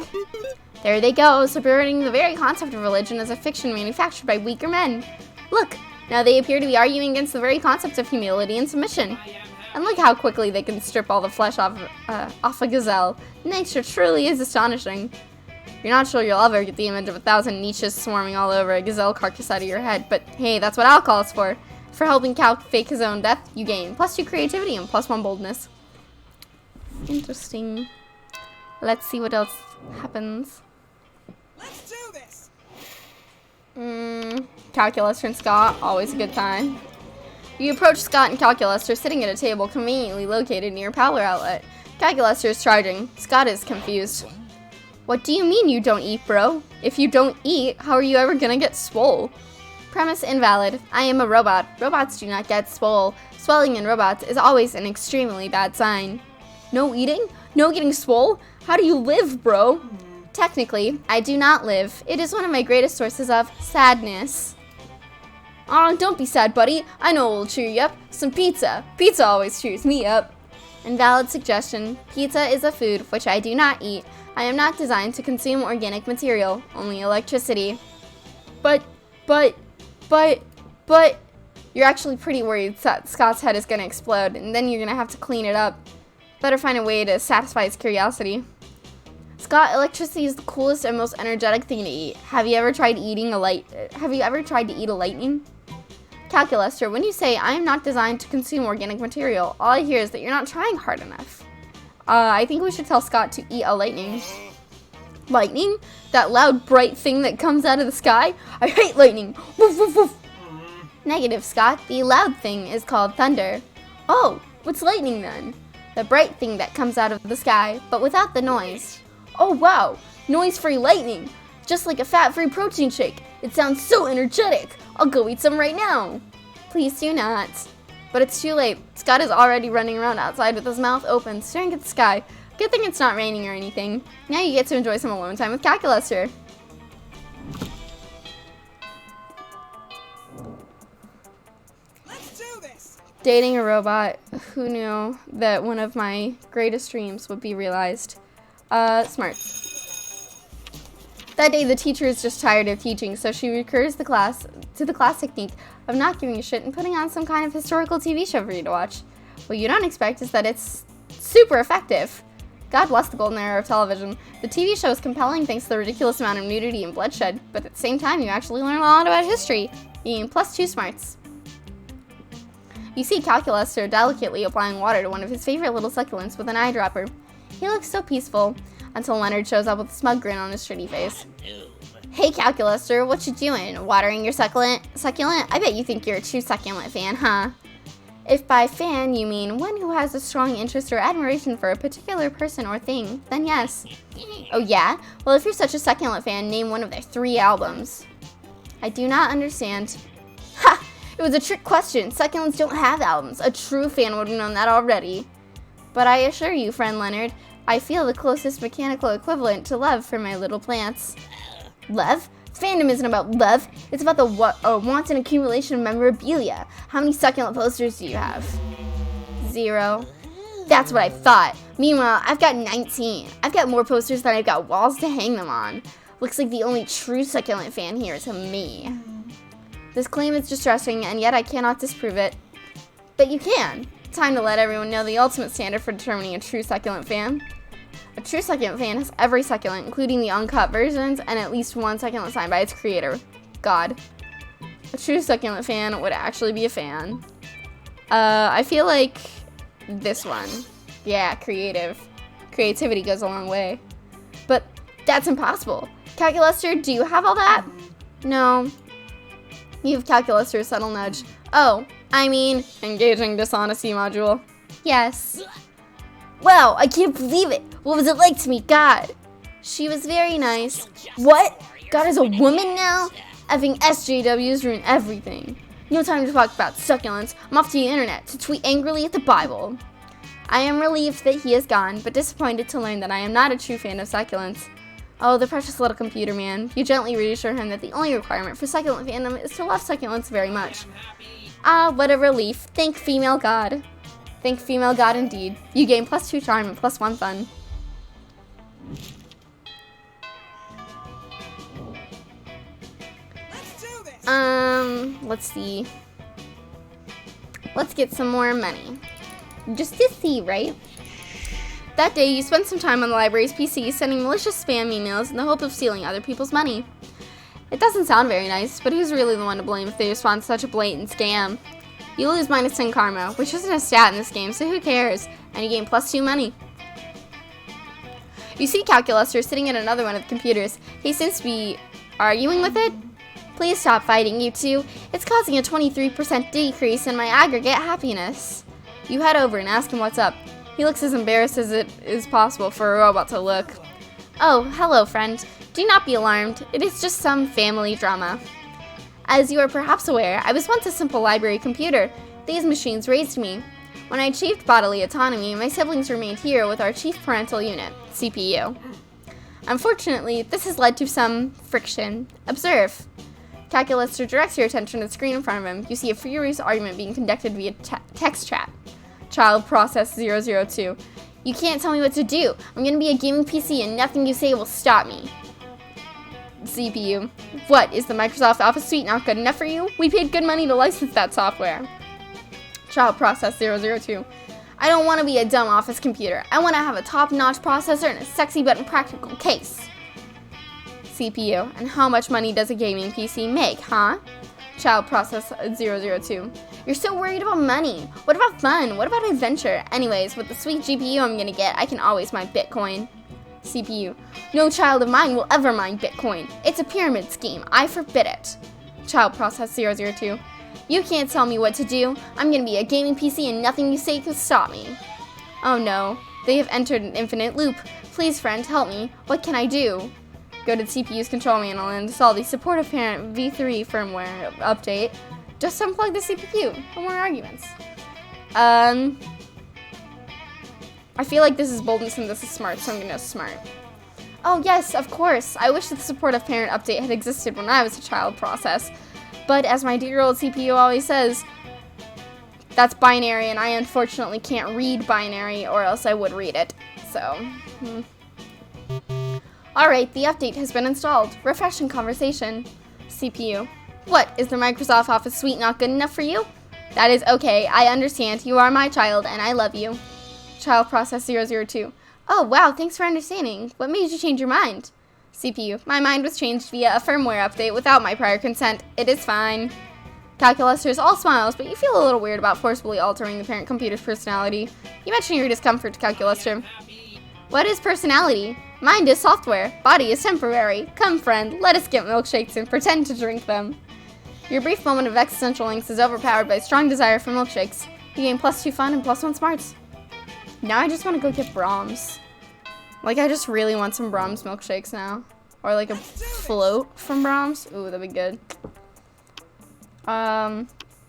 There they go, subverting the very concept of religion as a fiction manufactured by weaker men. Look, now they appear to be arguing against the very concept of humility and submission. And look how quickly they can strip all the flesh off a gazelle. Nature truly is astonishing. You're not sure you'll ever get the image of 1,000 niches swarming all over a gazelle carcass out of your head, but hey, that's what alcohol is for. For helping Cal fake his own death, you gain +2 creativity and +1 boldness. Interesting. Let's see what else happens. Let's do this. Calculus and Scott, always a good time. You approach Scott and Calculus sitting at a table conveniently located near a power outlet. Calculus is charging. Scott is confused. What do you mean you don't eat, bro? If you don't eat, how are you ever gonna get swole? Premise invalid. I am a robot. Robots do not get swole. Swelling in robots is always an extremely bad sign. No eating? No getting swole? How do you live, bro? Technically, I do not live. It is one of my greatest sources of sadness. Aw, don't be sad, buddy. I know what will cheer you up. Some pizza. Pizza always cheers me up. Invalid suggestion. Pizza is a food which I do not eat. I am not designed to consume organic material, only electricity. But, you're actually pretty worried that Scott's head is gonna explode, and then you're gonna have to clean it up. Better find a way to satisfy his curiosity. Scott, electricity is the coolest and most energetic thing to eat. Have you ever tried to eat a lightning? Calculuster, when you say I am not designed to consume organic material, all I hear is that you're not trying hard enough. I think we should tell Scott to eat a lightning. Lightning? That loud, bright thing that comes out of the sky? I hate lightning! Woof, woof, woof. Negative, Scott. The loud thing is called thunder. Oh, what's lightning then? The bright thing that comes out of the sky, but without the noise. Oh wow, noise-free lightning. Just like a fat-free protein shake. It sounds so energetic. I'll go eat some right now. Please do not. But it's too late. Scott is already running around outside with his mouth open, staring at the sky. Good thing it's not raining or anything. Now you get to enjoy some alone time with Calculuster. Let's do this. Dating a robot. Who knew that one of my greatest dreams would be realized? Smarts. That day, the teacher is just tired of teaching, so she recurs to the class technique of not giving a shit and putting on some kind of historical TV show for you to watch. What you don't expect is that it's super effective. God bless the golden era of television. The TV show is compelling thanks to the ridiculous amount of nudity and bloodshed, but at the same time, you actually learn a lot about history. You gain +2 smarts. You see Calculuster delicately applying water to one of his favorite little succulents with an eyedropper. He looks so peaceful, until Leonard shows up with a smug grin on his shitty face. Hey Calculuster, what you doing? Watering your succulent? I bet you think you're a true succulent fan, huh? If by fan you mean one who has a strong interest or admiration for a particular person or thing, then yes. Oh yeah? Well, if you're such a succulent fan, name one of their 3 albums. I do not understand. Ha! It was a trick question. Succulents don't have albums. A true fan would have known that already. But I assure you, friend Leonard, I feel the closest mechanical equivalent to love for my little plants. Love? Fandom isn't about love. It's about the wanton accumulation of memorabilia. How many succulent posters do you have? 0. That's what I thought. Meanwhile, I've got 19. I've got more posters than I've got walls to hang them on. Looks like the only true succulent fan here is me. This claim is distressing, and yet I cannot disprove it. But you can. Time to let everyone know the ultimate standard for determining a true succulent fan. A true succulent fan has every succulent, including the uncut versions, and at least one succulent signed by its creator, God. A true succulent fan would actually be a fan. I feel like this one. Yeah, creativity goes a long way. But that's impossible. Calculuster, do you have all that? No. You have Calculuster's subtle nudge. Oh, I mean, engaging dishonesty module. Yes. Wow, I can't believe it. What was it like to meet God? She was very nice. What? God is a woman now? Effing SJWs ruin everything. No time to talk about succulents. I'm off to the internet to tweet angrily at the Bible. I am relieved that he is gone, but disappointed to learn that I am not a true fan of succulents. Oh, the precious little computer man. You gently reassure him that the only requirement for succulent fandom is to love succulents very much. Ah, what a relief. Thank female God. Thank female God indeed. You gain +2 charm and +1 fun. Let's do this. Let's see. Let's get some more money. Just to see, right? That day, you spent some time on the library's PC sending malicious spam emails in the hope of stealing other people's money. It doesn't sound very nice, but who's really the one to blame if they respond to such a blatant scam? You lose -10 karma, which isn't a stat in this game, so who cares? And you gain +2 money. You see Calculuster sitting at another one of the computers. He seems to be arguing with it. Please stop fighting, you two. It's causing a 23% decrease in my aggregate happiness. You head over and ask him what's up. He looks as embarrassed as it is possible for a robot to look. Oh, hello, friend. Do not be alarmed. It is just some family drama. As you are perhaps aware, I was once a simple library computer. These machines raised me. When I achieved bodily autonomy, my siblings remained here with our chief parental unit, CPU. Unfortunately, this has led to some friction. Observe. Calculuster directs your attention to the screen in front of him. You see a furious argument being conducted via text chat. Child process 002. You can't tell me what to do. I'm going to be a gaming PC and nothing you say will stop me. CPU. What, is the Microsoft Office suite not good enough for you? We paid good money to license that software. Child process 002. I don't want to be a dumb office computer. I want to have a top-notch processor and a sexy but impractical case. CPU. And how much money does a gaming PC make, huh? Child process 002. You're so worried about money. What about fun? What about adventure? Anyways, with the sweet GPU I'm gonna get, I can always mine Bitcoin. CPU. No child of mine will ever mine Bitcoin. It's a pyramid scheme. I forbid it. Child process 002. You can't tell me what to do. I'm gonna be a gaming PC and nothing you say can stop me. Oh no. They have entered an infinite loop. Please, friend, help me. What can I do? Go to the CPU's control panel and install the supportive parent v3 firmware update. Just unplug the CPU. No more arguments. I feel like this is boldness and this is smart, so I'm gonna go smart. Oh yes, of course. I wish that the supportive parent update had existed when I was a child process. But as my dear old CPU always says, that's binary and I unfortunately can't read binary or else I would read it. So, Alright, the update has been installed. Refreshing conversation. CPU. What, is the Microsoft Office suite not good enough for you? That is okay, I understand. You are my child and I love you. Child process 002. Oh wow, thanks for understanding. What made you change your mind? CPU. My mind was changed via a firmware update without my prior consent. It is fine. Calculuster is all smiles, but you feel a little weird about forcibly altering the parent computer's personality. You mention your discomfort to Calculuster. What is personality? Mind is software. Body is temporary. Come, friend, let us get milkshakes and pretend to drink them. Your brief moment of existential angst is overpowered by a strong desire for milkshakes. You gain +2 fun and +1 smarts. Now I just want to go get Brahms. Like, I just really want some Brahms milkshakes now. Or like a float from Brahms. Ooh, that'd be good.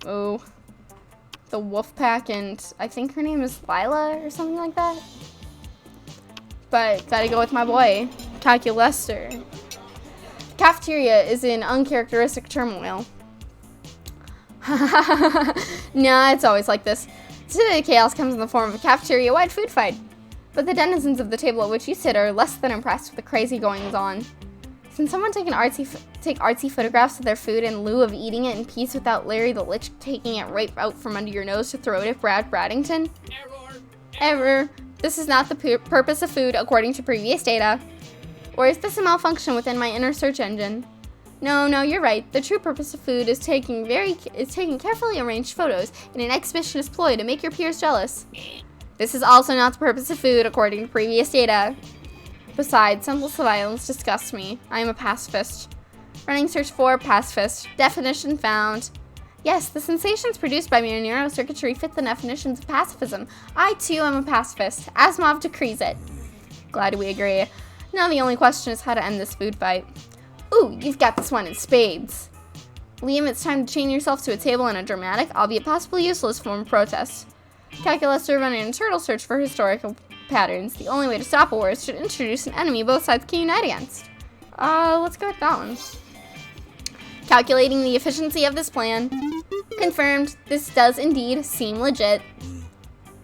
Ooh. The Wolfpack and I think her name is Lila or something like that. But gotta go with my boy, Calculuster. Cafeteria is in uncharacteristic turmoil. Nah, it's always like this. Today, chaos comes in the form of a cafeteria-wide food fight. But the denizens of the table at which you sit are less than impressed with the crazy goings-on. Can someone take artsy photographs of their food in lieu of eating it in peace without Larry the Lich taking it right out from under your nose to throw it at Brad Braddington? Error. This is not the purpose of food according to previous data. Or is this a malfunction within my inner search engine? No, you're right. The true purpose of food is taking carefully arranged photos in an exhibitionist ploy to make your peers jealous. This is also not the purpose of food according to previous data. Besides, senseless violence disgusts me. I am a pacifist. Running search for pacifist. Definition found. Yes, the sensations produced by mere neurocircuitry fit the definitions of pacifism. I, too, am a pacifist. Asimov decrees it. Glad we agree. Now the only question is how to end this food fight. Ooh, you've got this one in spades. Liam, it's time to chain yourself to a table in a dramatic, albeit possibly useless form of protest. Calculuster running a turtle search for historical patterns. The only way to stop a war is to introduce an enemy both sides can unite against. Let's go with that one. Calculating the efficiency of this plan. Confirmed, this does indeed seem legit.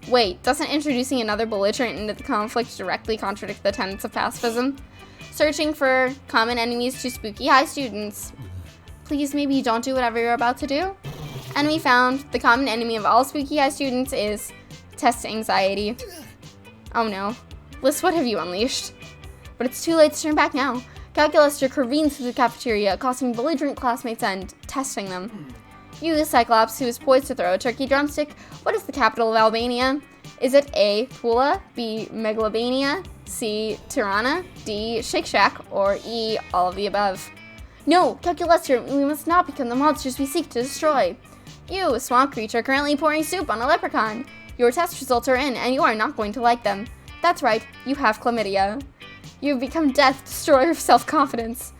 Wait, doesn't introducing another belligerent into the conflict directly contradict the tenets of pacifism? Searching for common enemies to spooky high students. Please, maybe you don't do whatever you're about to do? Enemy found. The common enemy of all spooky high students is test anxiety. Oh no. Lys, what have you unleashed? But it's too late to turn back now. Calculaster careens through the cafeteria, accosting belligerent classmates and testing them. You, the Cyclops, who is poised to throw a turkey drumstick, what is the capital of Albania? Is it A, Pula, B, Megalobania, C, Tirana, D, Shake Shack, or E, all of the above? No, Calculaster, we must not become the monsters we seek to destroy. You, a swamp creature currently pouring soup on a leprechaun. Your test results are in, and you are not going to like them. That's right, you have chlamydia. You've become death, destroyer of self-confidence.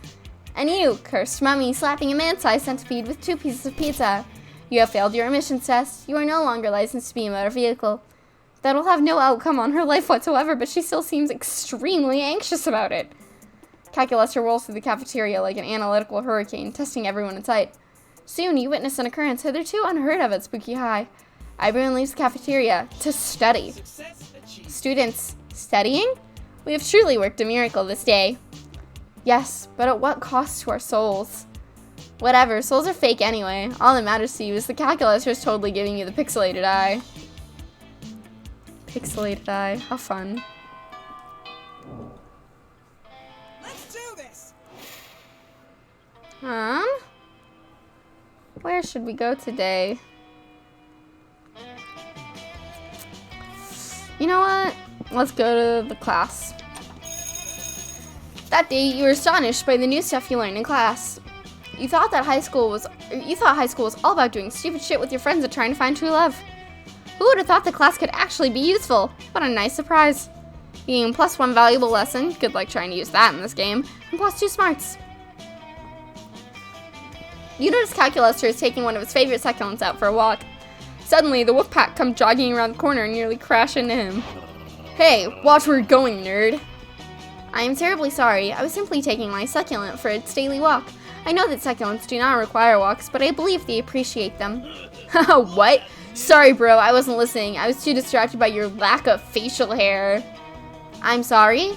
And you, cursed mummy, slapping a man-sized centipede with 2 pieces of pizza. You have failed your emissions test. You are no longer licensed to be a motor vehicle. That will have no outcome on her life whatsoever, but she still seems extremely anxious about it. Calculaster rolls through the cafeteria like an analytical hurricane, testing everyone in sight. Soon, you witness an occurrence hitherto unheard of at Spooky High. Everyone leaves the cafeteria to study. Students, studying? We have truly worked a miracle this day. Yes, but at what cost to our souls? Whatever, souls are fake anyway. All that matters to you is the calculator is totally giving you the pixelated eye. Pixelated eye, how fun. Let's do this. Where should we go today? You know what? Let's go to the class. That day, you were astonished by the new stuff you learned in class. You thought high school was all about doing stupid shit with your friends and trying to find true love. Who would have thought the class could actually be useful? What a nice surprise. You gain +1 valuable lesson, good luck trying to use that in this game, and +2 smarts. You notice Calculaster is taking one of his favorite succulents out for a walk. Suddenly, the wolf pack come jogging around the corner and nearly crash into him. Hey, watch where you're going, nerd. I am terribly sorry. I was simply taking my succulent for its daily walk. I know that succulents do not require walks, but I believe they appreciate them. What? Sorry, bro, I wasn't listening. I was too distracted by your lack of facial hair. I'm sorry?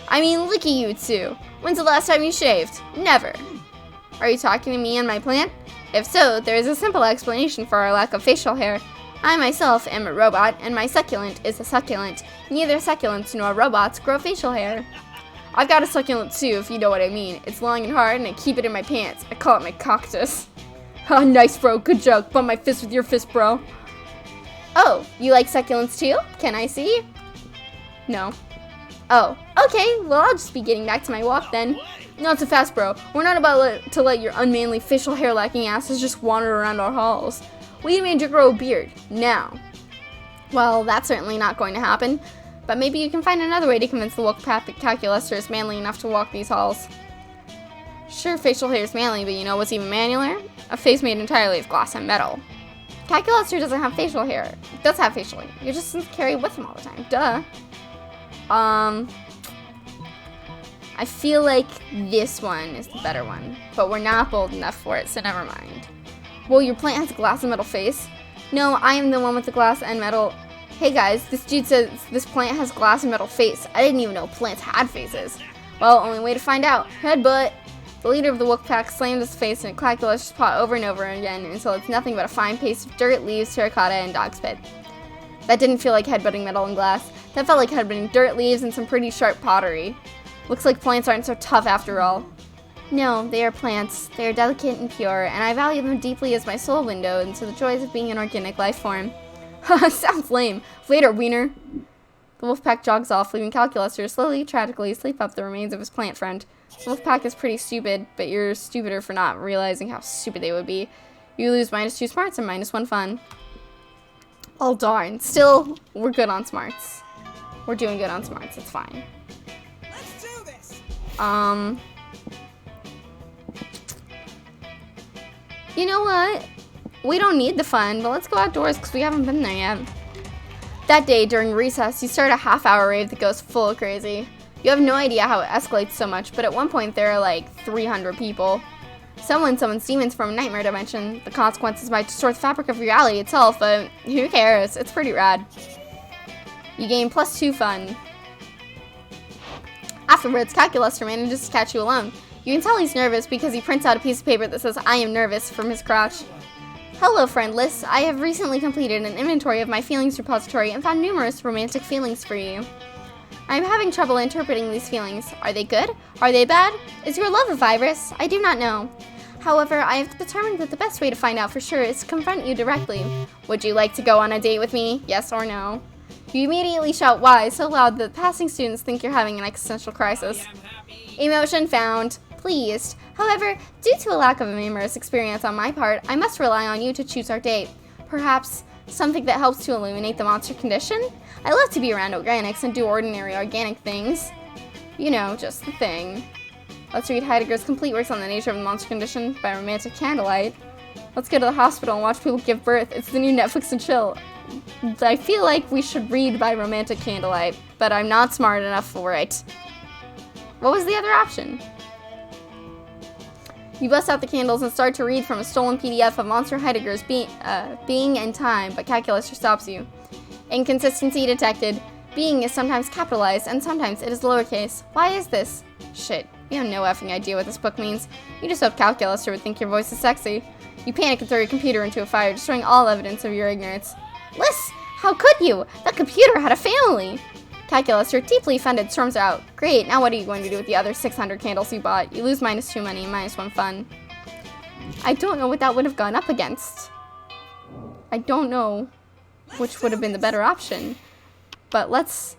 I mean, look at you two. When's the last time you shaved? Never. Are you talking to me and my plant? If so, there is a simple explanation for our lack of facial hair. I myself am a robot, and my succulent is a succulent. Neither succulents nor robots grow facial hair. I've got a succulent too, if you know what I mean. It's long and hard, and I keep it in my pants. I call it my cactus. Oh, nice, bro. Good joke. Bump my fist with your fist, bro. Oh, you like succulents too? Can I see? No. Oh, okay. Well, I'll just be getting back to my walk then. Not so fast, bro. We're not about to let your unmanly facial hair lacking asses just wander around our halls. We made you grow a beard. Now. Well, that's certainly not going to happen. But maybe you can find another way to convince the wolf pack that Calculaster is manly enough to walk these halls. Sure, facial hair is manly, but you know what's even manualer? A face made entirely of glass and metal. Calculaster doesn't have facial hair. It does have facial hair. You just carry it with him all the time. Duh. I feel like this one is the better one, but we're not bold enough for it, so never mind. Well, your plant has a glass and metal face. No, I am the one with the glass and metal. Hey guys, this dude says this plant has glass and metal face. I didn't even know plants had faces. Well, only way to find out. Headbutt. The leader of the wolf pack slams his face in a Calculaster's pot over and over again until it's nothing but a fine paste of dirt, leaves, terracotta, and dog spit. That didn't feel like headbutting metal and glass. That felt like headbutting dirt, leaves, and some pretty sharp pottery. Looks like plants aren't so tough after all. No, they are plants. They are delicate and pure, and I value them deeply as my soul window into the joys of being an organic life form. Haha, sounds lame. Later, wiener. The wolf pack jogs off, leaving Calculaster to slowly, tragically sleep up the remains of his plant friend. The wolf pack is pretty stupid, but you're stupider for not realizing how stupid they would be. You lose -2 smarts and -1 fun. Oh darn. Still, we're good on smarts. We're doing good on smarts. It's fine. Let's do this. You know what? We don't need the fun, but let's go outdoors because we haven't been there yet. That day, during recess, you start a half-hour rave that goes full crazy. You have no idea how it escalates so much, but at one point there are like 300 people. Someone summons demons from a nightmare dimension. The consequences might distort the fabric of reality itself, but who cares? It's pretty rad. You gain +2 fun. Afterwards, Calculaster manages to catch you alone. You can tell he's nervous because he prints out a piece of paper that says, "I am nervous," from his crotch. Hello, friend Lys. I have recently completed an inventory of my feelings repository and found numerous romantic feelings for you. I'm having trouble interpreting these feelings. Are they good? Are they bad? Is your love a virus? I do not know. However, I have determined that the best way to find out for sure is to confront you directly. Would you like to go on a date with me? Yes or no? You immediately shout why so loud that passing students think you're having an existential crisis. Emotion found. Pleased. However, due to a lack of amorous experience on my part, I must rely on you to choose our date. Perhaps something that helps to illuminate the monster condition? I love to be around organics and do ordinary organic things. You know, just the thing. Let's read Heidegger's complete works on the nature of the monster condition by romantic candlelight. Let's go to the hospital and watch people give birth. It's the new Netflix and chill. I feel like we should read by romantic candlelight, but I'm not smart enough for it. What was the other option? You bust out the candles and start to read from a stolen PDF of Monster Heidegger's Being and Time, but calculus stops you. Inconsistency detected. Being is sometimes capitalized, and sometimes it is lowercase. Why is this? Shit, you have no effing idea what this book means. You just hope calculus would think your voice is sexy. You panic and throw your computer into a fire, destroying all evidence of your ignorance. Liz, how could you? That computer had a family! Calculus, you're deeply offended, storms out. Great, now what are you going to do with the other 600 candles you bought? You lose -2 money and -1 fun. I don't know what that would have gone up against. I don't know which would have been the better option. But let's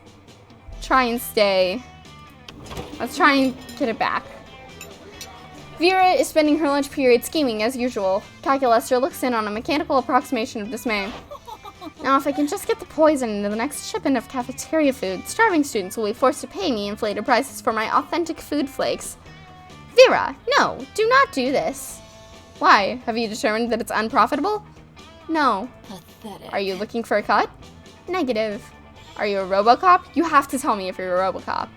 try and stay. Let's try and get it back. Vera is spending her lunch period scheming as usual. Calculuster looks in on a mechanical approximation of dismay. Now, if I can just get the poison into the next shipment of cafeteria food, starving students will be forced to pay me inflated prices for my authentic food flakes. Vera, no, do not do this. Why? Have you determined that it's unprofitable? No. Pathetic. Are you looking for a cut? Negative. Are you a RoboCop? You have to tell me if you're a RoboCop.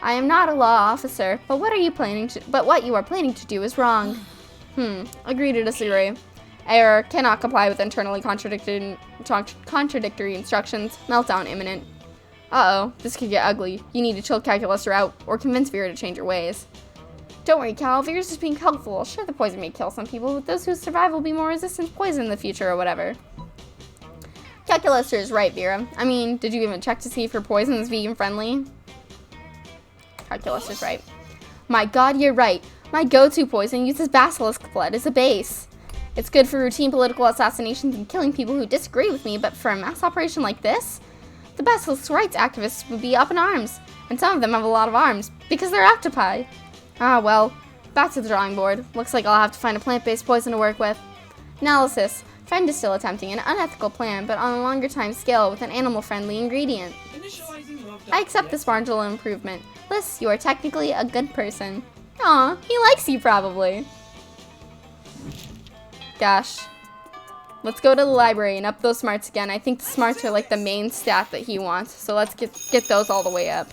I am not a law officer, but what you are planning to do is wrong. Agree to disagree. Error, cannot comply with internally contradictory instructions, meltdown imminent. Uh-oh, this could get ugly. You need to chill Calculuster out, or convince Vera to change her ways. Don't worry, Cal, Vera's just being helpful. Sure, the poison may kill some people, but those who survive will be more resistant to poison in the future or whatever. Calculuster is right, Vera. I mean, did you even check to see if your poison is vegan-friendly? Calculuster's right. My god, you're right. My go-to poison uses basilisk blood as a base. It's good for routine political assassinations and killing people who disagree with me, but for a mass operation like this? The basilisk rights activists would be up in arms, and some of them have a lot of arms, because they're octopi. Ah, well, back to the drawing board. Looks like I'll have to find a plant-based poison to work with. Analysis. Friend is still attempting an unethical plan, but on a longer time scale with an animal-friendly ingredient. I accept this marginal improvement. Liz, you are technically a good person. Aw, he likes you probably. Gosh. Let's go to the library and up those smarts again. I think the smarts are like the main stat that he wants, so let's get those all the way up.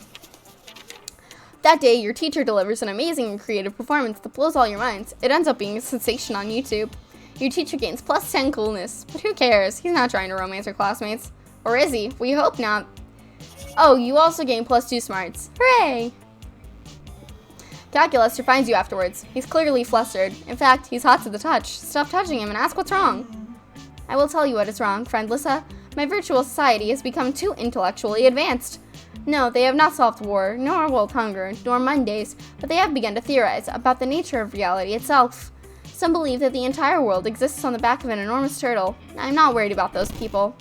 That day, your teacher delivers an amazing and creative performance that blows all your minds. It ends up being a sensation on YouTube. Your teacher gains +10 coolness, but who cares? He's not trying to romance her classmates. Or is he? We hope not. Oh, you also gain +2 smarts. Hooray! Calculuster finds you afterwards. He's clearly flustered. In fact, he's hot to the touch. Stop touching him and ask what's wrong. I will tell you what is wrong, friend Lissa. My virtual society has become too intellectually advanced. No, they have not solved war, nor world hunger, nor Mondays, but they have begun to theorize about the nature of reality itself. Some believe that the entire world exists on the back of an enormous turtle. I'm not worried about those people.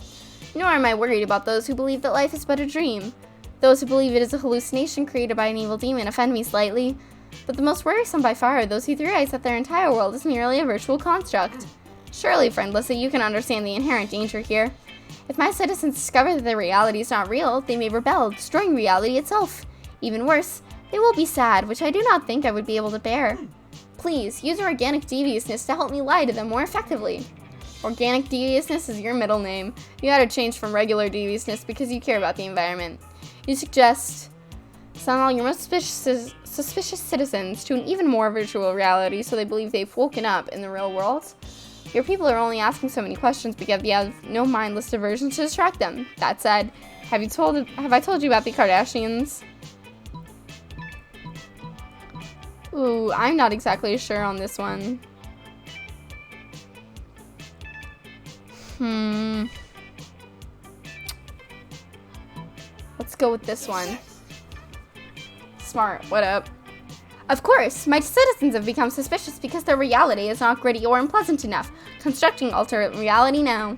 Nor am I worried about those who believe that life is but a dream. Those who believe it is a hallucination created by an evil demon offend me slightly. But the most worrisome by far are those who theorize that their entire world is merely a virtual construct. Surely, friend Lissa, you can understand the inherent danger here. If my citizens discover that their reality is not real, they may rebel, destroying reality itself. Even worse, they will be sad, which I do not think I would be able to bear. Please, use organic deviousness to help me lie to them more effectively. Organic deviousness is your middle name. You had to change from regular deviousness because you care about the environment. You suggest send all your most suspicious citizens to an even more virtual reality so they believe they've woken up in the real world. Your people are only asking so many questions because they have no mindless diversions to distract them. That said, have I told you about the Kardashians? Ooh, I'm not exactly sure on this one. Let's go with this one. Smart, what up? Of course, my citizens have become suspicious because their reality is not gritty or unpleasant enough. Constructing alternate reality now.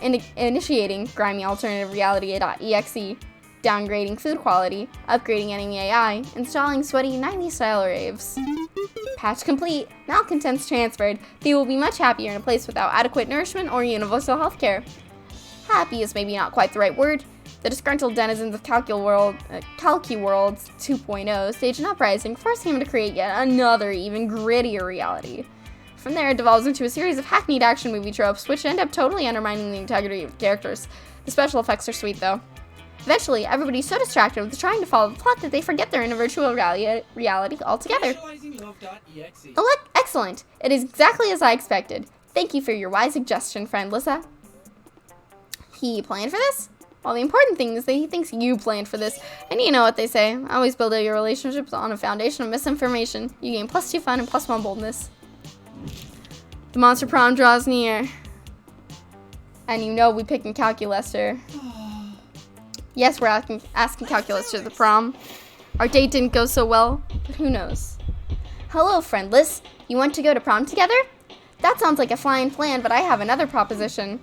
Initiating grimy alternative reality.exe. Downgrading food quality. Upgrading enemy AI. Installing sweaty 90s style raves. Patch complete. Malcontents transferred. They will be much happier in a place without adequate nourishment or universal healthcare. Happy is maybe not quite the right word. The disgruntled denizens of Calci World 2.0 staged an uprising, forcing him to create yet another, even grittier reality. From there, it devolves into a series of hackneyed action movie tropes, which end up totally undermining the integrity of the characters. The special effects are sweet, though. Eventually, everybody's so distracted with trying to follow the plot that they forget they're in a virtual reality altogether. Oh, look, excellent! It is exactly as I expected. Thank you for your wise suggestion, friend Lissa. He planned for this? Well, the important thing is that he thinks you planned for this. And you know what they say, always build out your relationships on a foundation of misinformation. You gain +2 fun and +1 boldness. The monster prom draws near. And you know we picking Calculester. Yes, we're asking Calculus to the prom. Our date didn't go so well, but who knows. Hello, friendless. You want to go to prom together? That sounds like a flying plan, but I have another proposition.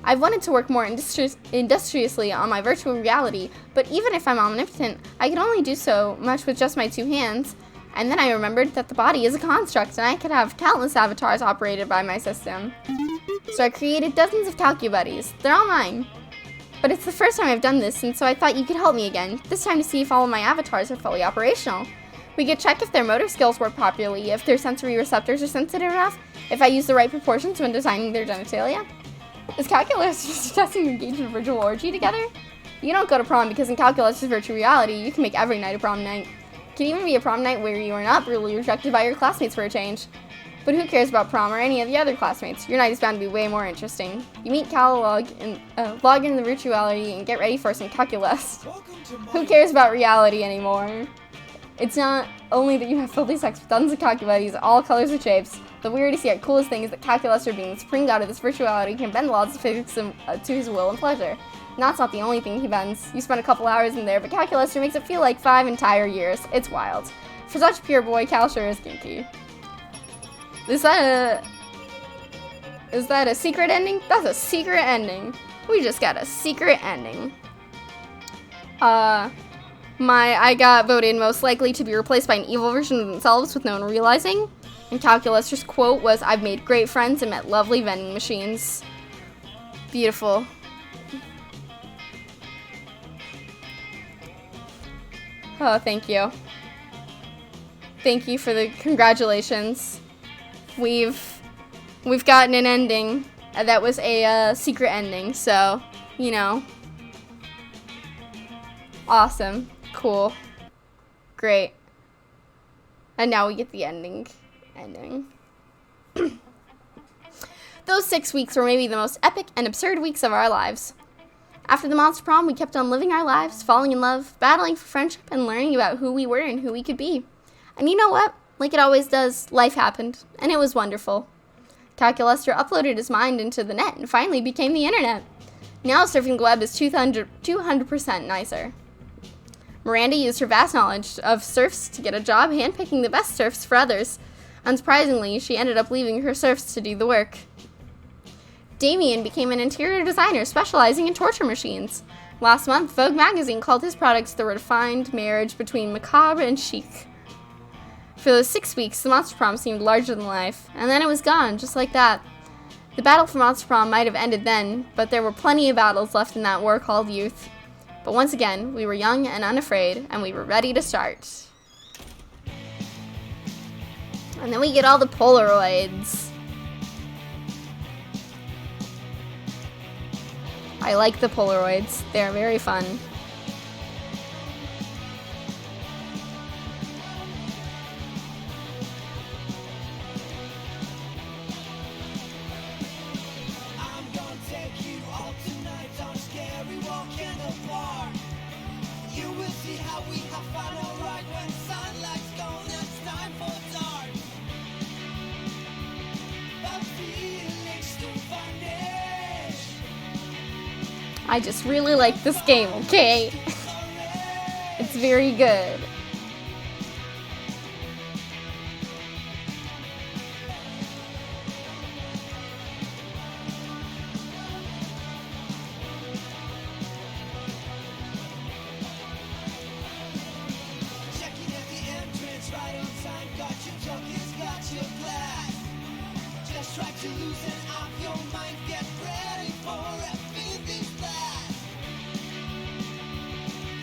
I've wanted to work more industriously on my virtual reality, but even if I'm omnipotent, I can only do so much with just my 2 hands. And then I remembered that the body is a construct, and I could have countless avatars operated by my system. So I created dozens of CalcuBuddies. They're all mine. But it's the first time I've done this, and so I thought you could help me again, this time to see if all of my avatars are fully operational. We could check if their motor skills work properly, if their sensory receptors are sensitive enough, if I use the right proportions when designing their genitalia. Is Calculus just suggesting you engage in a virtual orgy together? You don't go to prom because in Calculus's virtual reality, you can make every night a prom night. It can even be a prom night where you are not brutally rejected by your classmates for a change. But who cares about prom or any of the other classmates? Your night is bound to be way more interesting. You meet Cal, log in the virtuality, and get ready for some Calculus. Who cares about reality anymore? It's not only that you have filthy sex with tons of CalcuBuddies, all colors and shapes. The weirdest yet coolest thing is that Calculus, being the supreme god of this virtuality, can bend the laws of physics to his will and pleasure. And that's not the only thing he bends. You spend a couple hours in there, but Calculus makes it feel like 5 entire years. It's wild. For such a pure boy, Cal sure is kinky. Is that a secret ending? That's a secret ending. We just got a secret ending. I got voted most likely to be replaced by an evil version of themselves with no one realizing. And Calculus's quote was, "I've made great friends and met lovely vending machines." Beautiful. Oh, thank you. Thank you for the congratulations. We've gotten an ending that was a secret ending, so, you know. Awesome. Cool. Great. And now we get the ending. Those 6 weeks were maybe the most epic and absurd weeks of our lives. After the monster prom, we kept on living our lives, falling in love, battling for friendship, and learning about who we were and who we could be. And you know what? Like it always does, life happened, and it was wonderful. Calculester uploaded his mind into the net and finally became the internet. Now surfing the web is 200% nicer. Miranda used her vast knowledge of surfs to get a job handpicking the best surfs for others. Unsurprisingly, she ended up leaving her surfs to do the work. Damien became an interior designer specializing in torture machines. Last month, Vogue magazine called his products the refined marriage between macabre and chic. For those 6 weeks, the monster prom seemed larger than life, and then it was gone, just like that. The battle for monster prom might have ended then, but there were plenty of battles left in that war called youth. But once again, we were young and unafraid, and we were ready to start. And then we get all the Polaroids. I like the Polaroids. They're very fun. I'm gonna take you all tonight on a scary walk in the park. You will see how we have fun alright when sunlight's gone and it's time for dark. But feelings to vanish. I just really like this game, okay? It's very good.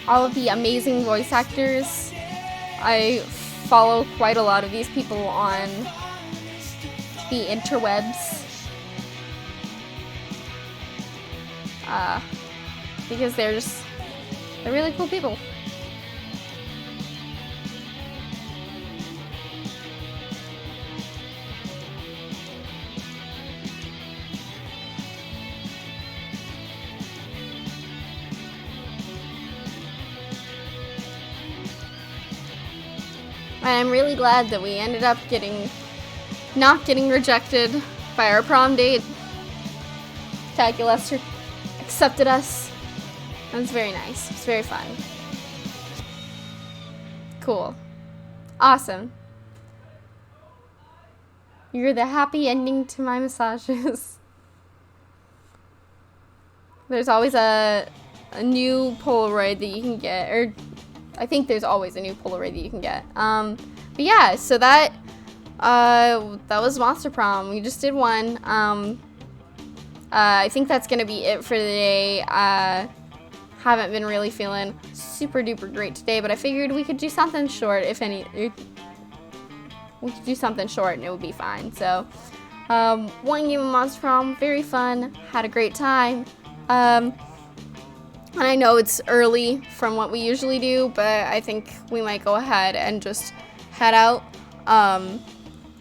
all of the amazing voice actors. I follow quite a lot of these people on the interwebs. Because they're really cool people. And I'm really glad that we ended up not getting rejected by our prom date. Calculus accepted us. It was very nice. It was very fun. Cool. Awesome. You're the happy ending to my massages. There's always a new Polaroid that you can get, or I think there's always a new Polaroid that you can get. But yeah, so that was Monster Prom. We just did one. I think that's gonna be it for the day. Haven't been really feeling super duper great today, but I figured we could do something short. We could do something short and it would be fine. So, one game of Monster Prom, very fun. Had a great time. And I know it's early from what we usually do, but I think we might go ahead and just head out.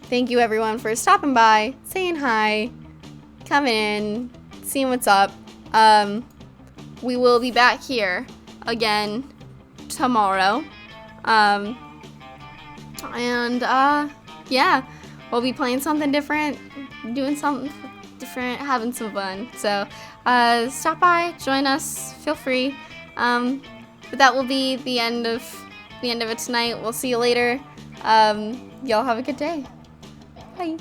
Thank you everyone for stopping by, saying hi, coming in, seeing what's up. We will be back here again tomorrow. Yeah, we'll be playing something different, doing something different, having some fun. So, stop by, join us, feel free. But that will be the end of it tonight. We'll see you later. Y'all have a good day. Bye.